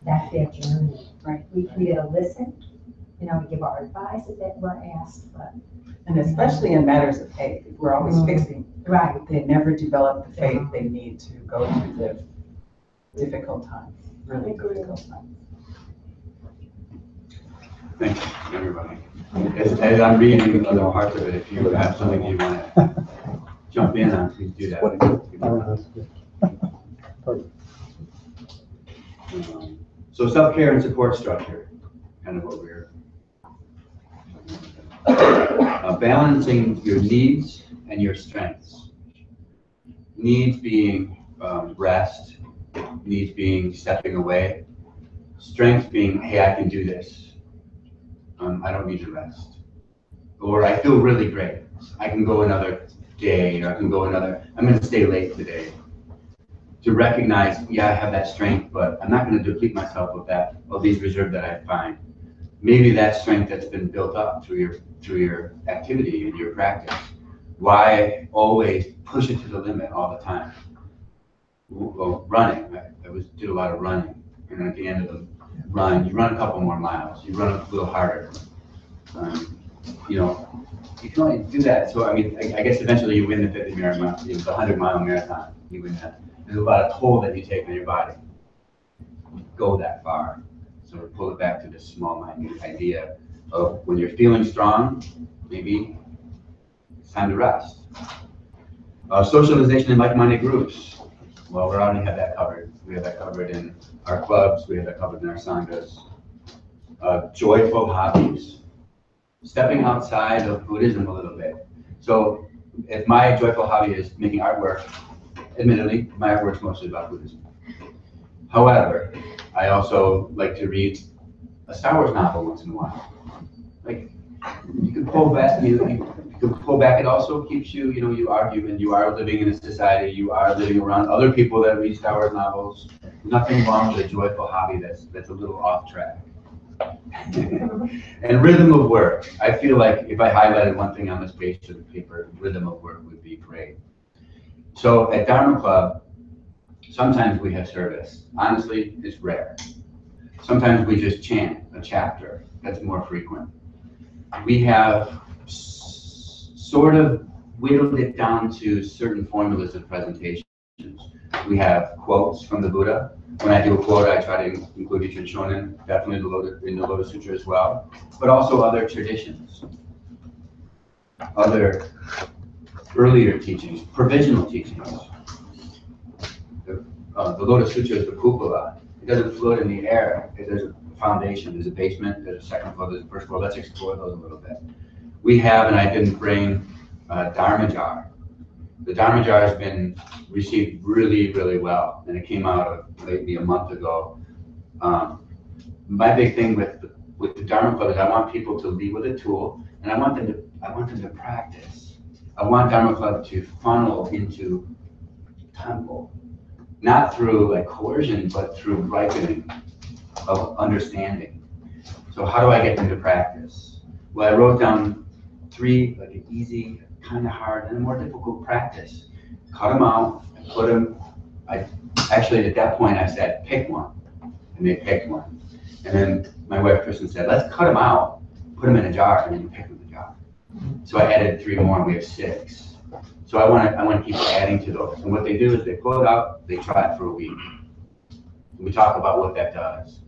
that's their journey. Right. We gotta listen, we give our advice if that we're asked, but. And especially in matters of faith, we're always fixing. Right. They never develop the faith they need to go through the difficult times, really difficult times. Thank you, everybody. As I'm reading other parts of it, if you have something you want to jump in on, please do that. So self-care and support structure, kind of what we're balancing your needs and your strengths. Needs being rest, needs being stepping away, strength being, hey, I can do this. I don't need to rest. Or I feel really great. I can go another day, or I'm going to stay late today. To recognize, yeah, I have that strength, but I'm not going to deplete myself of these reserves that I find. Maybe that strength that's been built up through your activity and your practice. Why always push it to the limit all the time? Well, running, I did a lot of running, and at the end of the run, you run a couple more miles, you run a little harder. You can only do that. So, I guess eventually you win the 50 marathon, the 100-mile marathon, you win that. There's a lot of toll that you take on your body. You go that far. So pull it back to this small, minute idea of when you're feeling strong, maybe it's time to rest. Socialization in like-minded groups. Well, we already have that covered. We have that covered in our clubs. We have that covered in our sanghas. Joyful hobbies. Stepping outside of Buddhism a little bit. So if my joyful hobby is making artwork, admittedly, my artwork's mostly about Buddhism. However, I also like to read a Star Wars novel once in a while. Like, you can pull back, you can pull back. It also keeps you, you are human, you are living in a society, you are living around other people that read Star Wars novels. Nothing wrong with a joyful hobby that's a little off track. And rhythm of work. I feel like if I highlighted one thing on this page of the paper, rhythm of work would be great. So at Dharma Club, sometimes we have service. Honestly, it's rare. Sometimes we just chant a chapter. That's more frequent. We have sort of whittled it down to certain formulas of presentations. We have quotes from the Buddha. When I do a quote, I try to include Nichiren Shonin, definitely in the Lotus Sutra as well, but also other traditions, other earlier teachings, provisional teachings. The Lotus Sutra is the cupola. It doesn't float in the air. There's a foundation, there's a basement, there's a second floor, there's a first floor. Let's explore those a little bit. We have, and I didn't bring Dharma jar. The Dharma jar has been received really, really well, and it came out of maybe a month ago. My big thing with the Dharma Club is I want people to leave with a tool, and I want them to practice. I want Dharma Club to funnel into temple, not through like coercion, but through ripening of understanding. So how do I get them to practice? Well, I wrote down 3, like an easy, kind of hard, and a more difficult practice. Cut them out, put them, actually at that point I said, pick one. And they picked one. And then my wife Kristen said, let's cut them out, put them in a jar, and then you pick them in a jar. So I added 3 more, and we have 6. So I want to keep adding to those. And what they do is they pull it out, they try it for a week. And we talk about what that does.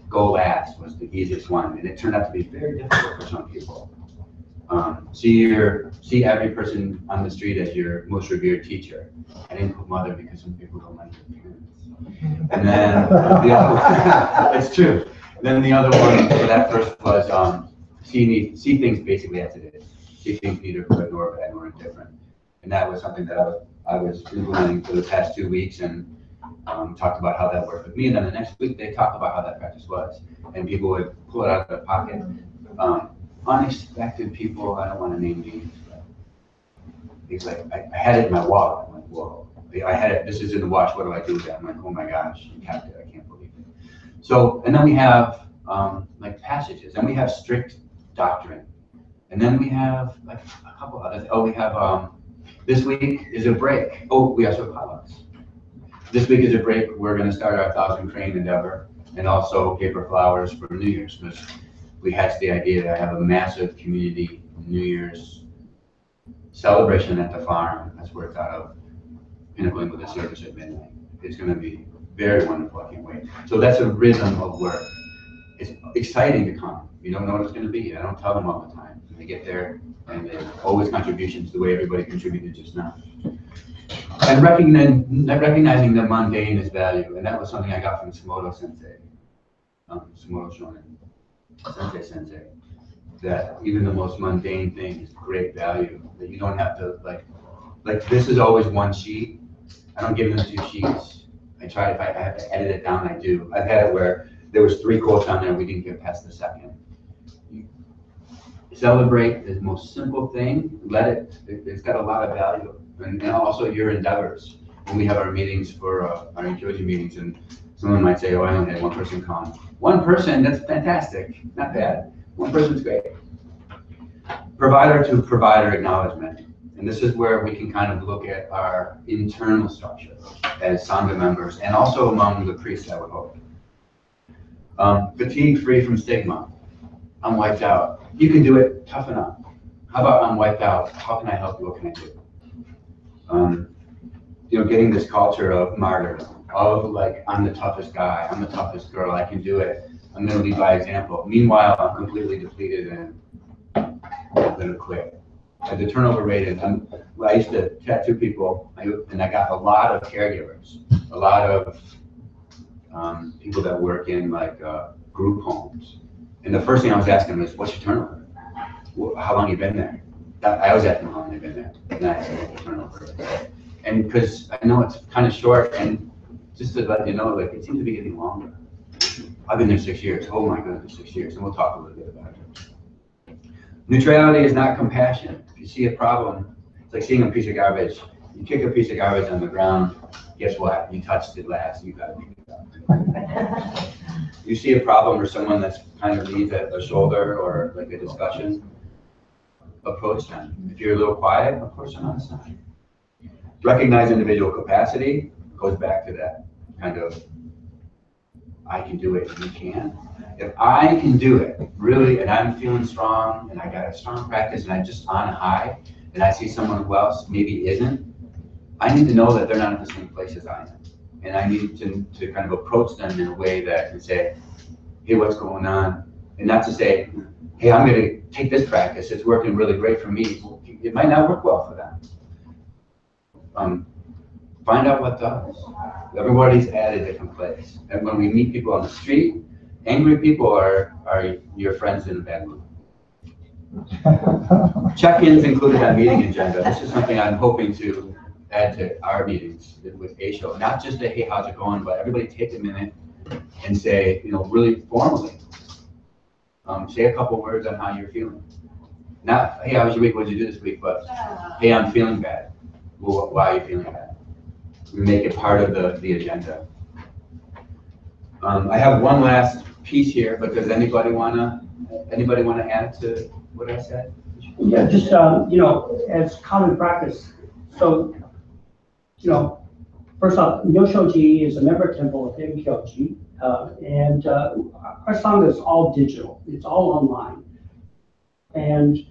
Go last was the easiest one, and it turned out to be very difficult for some people. See every person on the street as your most revered teacher. I didn't put mother because some people don't like their parents. And then the other it's true. Then the other one for that first was see things basically as it is. See things neither good nor bad nor indifferent. And that was something that I was implementing for the past 2 weeks, and talked about how that worked with me. And then the next week they talked about how that practice was, and people would pull it out of their pocket. Unexpected people, I don't want to name names, but he's like, I had it in my wallet. I'm like, whoa. I had it, this is in the watch, what do I do with that? I'm like, oh my gosh, you kept it, I can't believe it. So, and then we have like passages, and we have strict doctrine. And then we have like a couple others. Oh, we have, this week is a break. Oh, we also have potlucks. This week is a break. We're going to start our 1,000 crane endeavor, and also paper flowers for New Year's, because we hatched the idea that I have a massive community New Year's celebration at the farm. That's where it's out of, pinnacling with a service at midnight. It's going to be very wonderful. I can't wait. So that's a rhythm of work. It's exciting to come. You don't know what it's going to be. I don't tell them all the time. They get there, and there's always contributions the way everybody contributed just now. And recognizing the mundane is value, and that was something I got from Tsumoto Sensei, Tsumoto Shonin. Sensei, that even the most mundane thing is great value, that you don't have to like this is always one sheet. I don't give them 2 sheets. I try, if I have to edit it down, I do. I've had it where there was 3 quotes on there, we didn't get past the second. You celebrate the most simple thing, it's got a lot of value. And also your endeavors. When we have our meetings for our Enkyoji meetings, and someone might say, oh, I only had 1 person come. 1 person, that's fantastic, not bad. 1 person's great. Provider to provider acknowledgement. And this is where we can kind of look at our internal structure as Sangha members, and also among the priests, I would hope. Fatigue free from stigma. I'm wiped out. You can do it, toughen up. How about I'm wiped out? How can I help you? What can I do? Getting this culture of martyrdom, of like, I'm the toughest guy, I'm the toughest girl, I can do it, I'm going to lead by example. Meanwhile, I'm completely depleted and I'm going to quit. The turnover rate is, I used to tattoo people, and I got a lot of caregivers, a lot of people that work in like group homes. And the first thing I was asking them is, what's your turnover? How long you been there? I was at the mall, I've been there, and I had to turn over. And because I know it's kind of short, and just to let you know, like, it seems to be getting longer. I've been there 6 years, oh my goodness, 6 years, and we'll talk a little bit about it. Neutrality is not compassion. If you see a problem, it's like seeing a piece of garbage. You kick a piece of garbage on the ground, guess what? You touched it last, you gotta pick it up. You see a problem or someone that's kind of needs a shoulder or like a discussion, approach them. If you're a little quiet, approach them on the side. Recognize individual capacity, goes back to that kind of, I can do it, you can. If I can do it, really, and I'm feeling strong, and I got a strong practice, and I'm just on a high, and I see someone who else maybe isn't, I need to know that they're not at the same place as I am. And I need to kind of approach them in a way that can say, hey, what's going on? And not to say, hey, I'm going to take this practice, it's working really great for me. It might not work well for them. Find out what does. Everybody's at a different place. And when we meet people on the street, angry people are your friends in a bad mood. Check-ins included on meeting agenda. This is something I'm hoping to add to our meetings with A-Show. Not just a, hey, how's it going? But everybody take a minute and say, really formally, say a couple words on how you're feeling. Not, hey, how was your week? What did you do this week? But, hey, I'm feeling bad. Well, why are you feeling bad? We make it part of the agenda. I have one last piece here, but does anybody wanna add to what I said? Yeah, just, as common practice. So, first off, Myoshoji is a member temple of Enkyoji, and our sangha is all digital. It's all online. And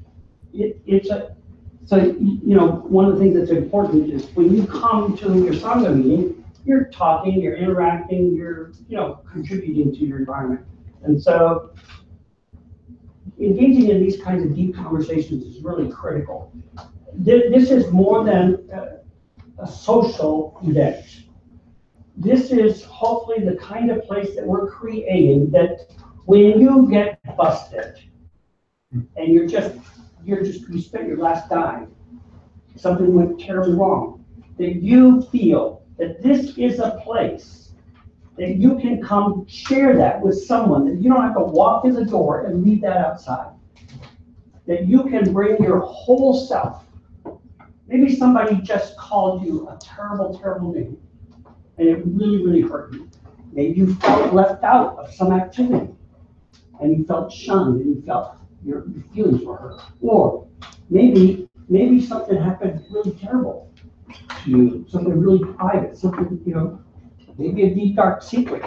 one of the things that's important is when you come to your sangha meeting, you're talking, you're interacting, you're, contributing to your environment. And so engaging in these kinds of deep conversations is really critical. This is more than a social event. This is hopefully the kind of place that we're creating that when you get busted and you spent your last dime, something went terribly wrong, that you feel that this is a place that you can come share that with someone, that you don't have to walk in the door and leave that outside. That you can bring your whole self. Maybe somebody just called you a terrible, terrible name, and it really, really hurt you. Maybe you felt left out of some activity, and you felt shunned, and you felt your feelings were hurt. Or maybe something happened really terrible to you, something really private, something, maybe a deep, dark secret.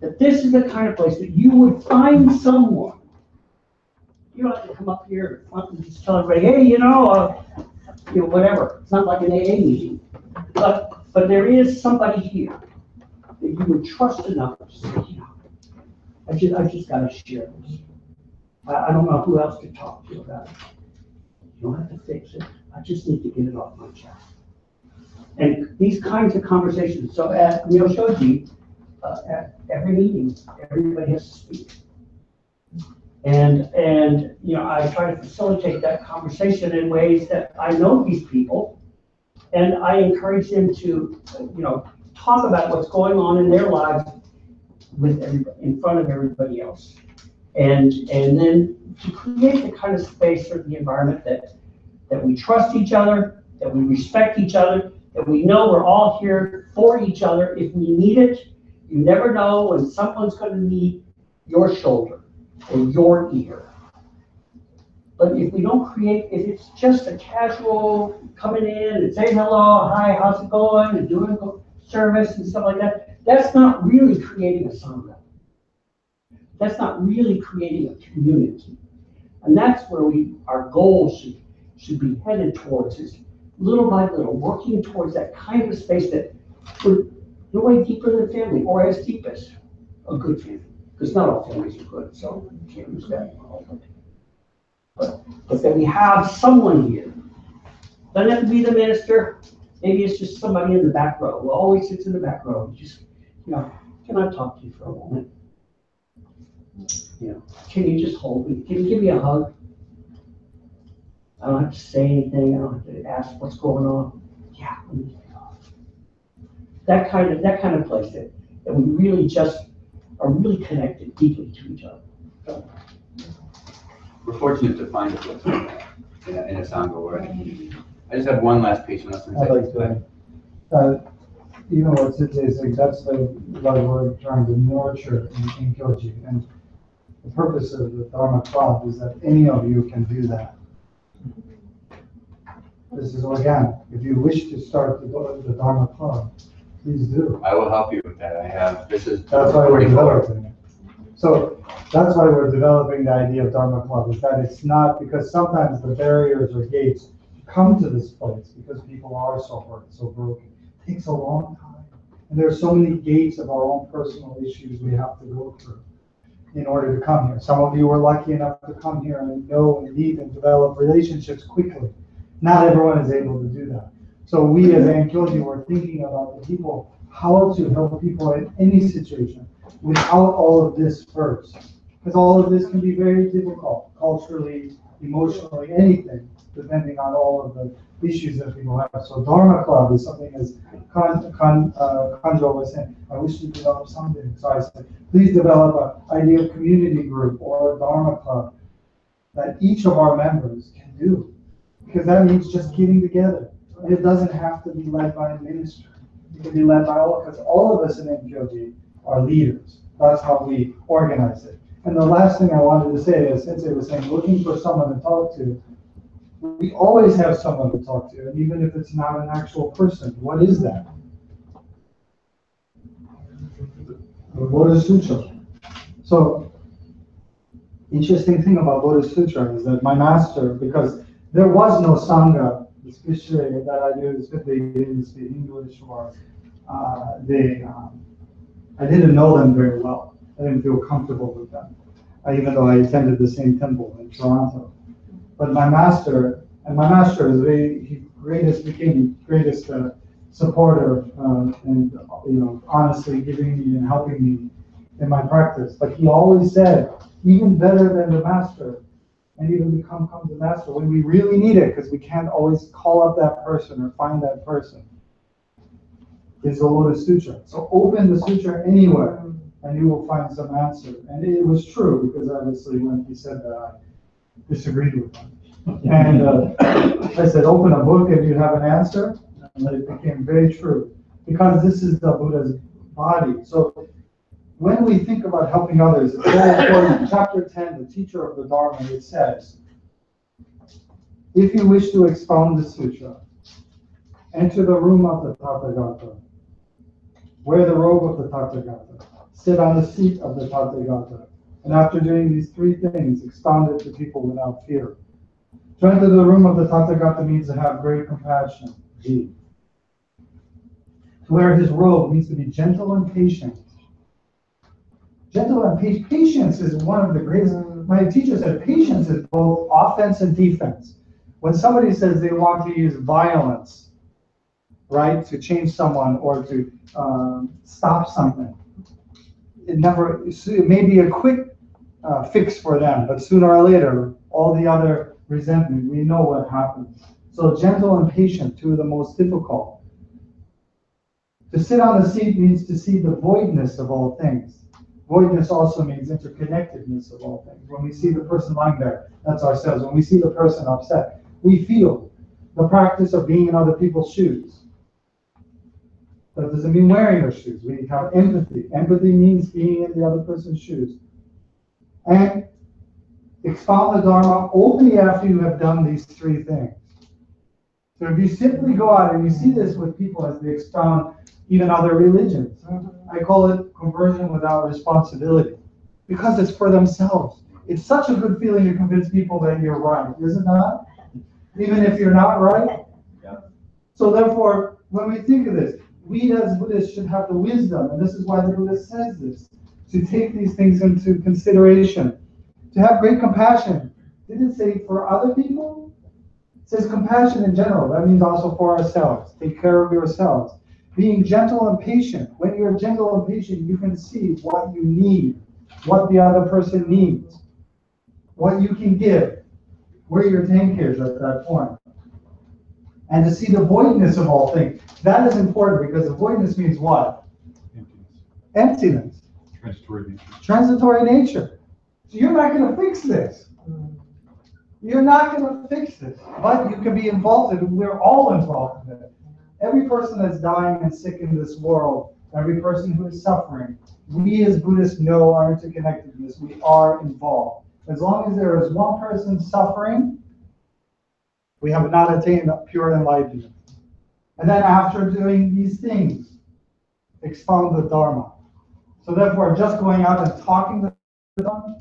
That this is the kind of place that you would find someone. You don't have to come up here and just tell everybody, hey, whatever. It's not like an AA meeting. But there is somebody here that you would trust enough to say, I just got to share this. I don't know who else to talk to about it. You don't have to fix it. I just need to get it off my chest. And these kinds of conversations. So at Myoshoji, at every meeting, everybody has to speak. And I try to facilitate that conversation in ways that I know these people, and I encourage them to, talk about what's going on in their lives with everybody, in front of everybody else. And then to create the kind of space or the environment that we trust each other, that we respect each other, that we know we're all here for each other if we need it. You never know when someone's going to need your shoulder or your ear. But if we don't if it's just a casual coming in and saying hello, hi, how's it going, and doing service and stuff like that, that's not really creating a sangha. That's not really creating a community. And that's where our goal should be headed towards, is little by little, working towards that kind of space that we're no way deeper than family, or as deep as a good family. Because not all families are good, so you can't use that. But that we have someone here. Doesn't have to be the minister. Maybe it's just somebody in the back row who always sits in the back row. Just, can I talk to you for a moment? Can you just hold me? Can you give me a hug? I don't have to say anything, I don't have to ask what's going on. Yeah. That kind of place that we really just are really connected deeply to each other. We're fortunate to find a place like that in a Sangha where I just have one last piece. Unless I'd like to, you know, what Sitze is saying, that's what we're trying to nurture in Enkyoji. And the purpose of the Dharma Club is that any of you can do that. This is, again, if you wish to start the Dharma Club, please do. I will help you with that. I have, this is. That's why we're developing it. So that's why we're developing the idea of Dharma Club, is that it's not, because sometimes the barriers or gates come to this place because people are so hurt, so broken. It takes a long time. And there are so many gates of our own personal issues we have to go through in order to come here. Some of you were lucky enough to come here and know and meet and develop relationships quickly. Not everyone is able to do that. So we as Enkyoji were thinking about the people, how to help people in any situation without all of this first. Because all of this can be very difficult, culturally, emotionally, anything, depending on all of the issues that people have. So Dharma Club is something, as Kanjo was saying, I wish to develop something. So I said, please develop an idea of community group or a Dharma Club that each of our members can do. Because that means just getting together. And it doesn't have to be led by a minister. It can be led by all, because all of us in Enkyoji are leaders. That's how we organize it. And the last thing I wanted to say is, since it was saying, looking for someone to talk to, we always have someone to talk to, and even if it's not an actual person, what is that? The Buddha Sutra. So, interesting thing about Buddha Sutra is that my master, because there was no Sangha, especially that I knew, especially they didn't speak English, or I didn't know them very well. I didn't feel comfortable with them, even though I attended the same temple in Toronto. But my master is became greatest supporter and honestly giving me and helping me in my practice. But he always said, even better than the master, and even become the master when we really need it, because we can't always call up that person or find that person, is the Lotus Sutra. So open the sutra anywhere, and you will find some answer. And it was true, because obviously when he said that, I disagreed with him. And I said, open a book and you have an answer. And it became very true, because this is the Buddha's body. So when we think about helping others, it's very important. Chapter 10, the teacher of the Dharma, it says, if you wish to expound the sutra, enter the room of the Tathagata, wear the robe of the Tathagata, sit on the seat of the Tathagata, and after doing these three things, expound it to people without fear. To enter the room of the Tathagata means to have great compassion. To wear his robe means to be gentle and patient. Gentle and patient. Patience is one of the greatest. My teacher said patience is both offense and defense. When somebody says they want to use violence, right, to change someone or to stop something, it may be a quick fix for them, but sooner or later, all the other resentment, we know what happens. So gentle and patient, two of the most difficult. To sit on the seat means to see the voidness of all things. Voidness also means interconnectedness of all things. When we see the person lying there, that's ourselves. When we see the person upset, we feel the practice of being in other people's shoes. That doesn't mean wearing their shoes. We have empathy. Empathy means being in the other person's shoes. And expound the Dharma only after you have done these three things. So if you simply go out, and you see this with people as they expound even other religions, I call it conversion without responsibility, because it's for themselves. It's such a good feeling to convince people that you're right, is it not? Even if you're not right? Yeah. So therefore, when we think of this, we as Buddhists should have the wisdom, and this is why the Buddha says this, to take these things into consideration, to have great compassion. Did it say for other people? It says compassion in general. That means also for ourselves. Take care of yourselves. Being gentle and patient. When you're gentle and patient, you can see what you need, what the other person needs, what you can give. where your tank is at that point. And to see the voidness of all things. That is important because the voidness means what? Emptiness. Transitory nature. Transitory nature. So you're not going to fix this. You're not going to fix this. But you can be involved in it. We're all involved in it. Every person that's dying and sick in this world, every person who is suffering, we as Buddhists know our interconnectedness. We are involved. As long as there is one person suffering, we have not attained pure enlightenment. And then after doing these things, expound the Dharma. So therefore, just going out and talking to them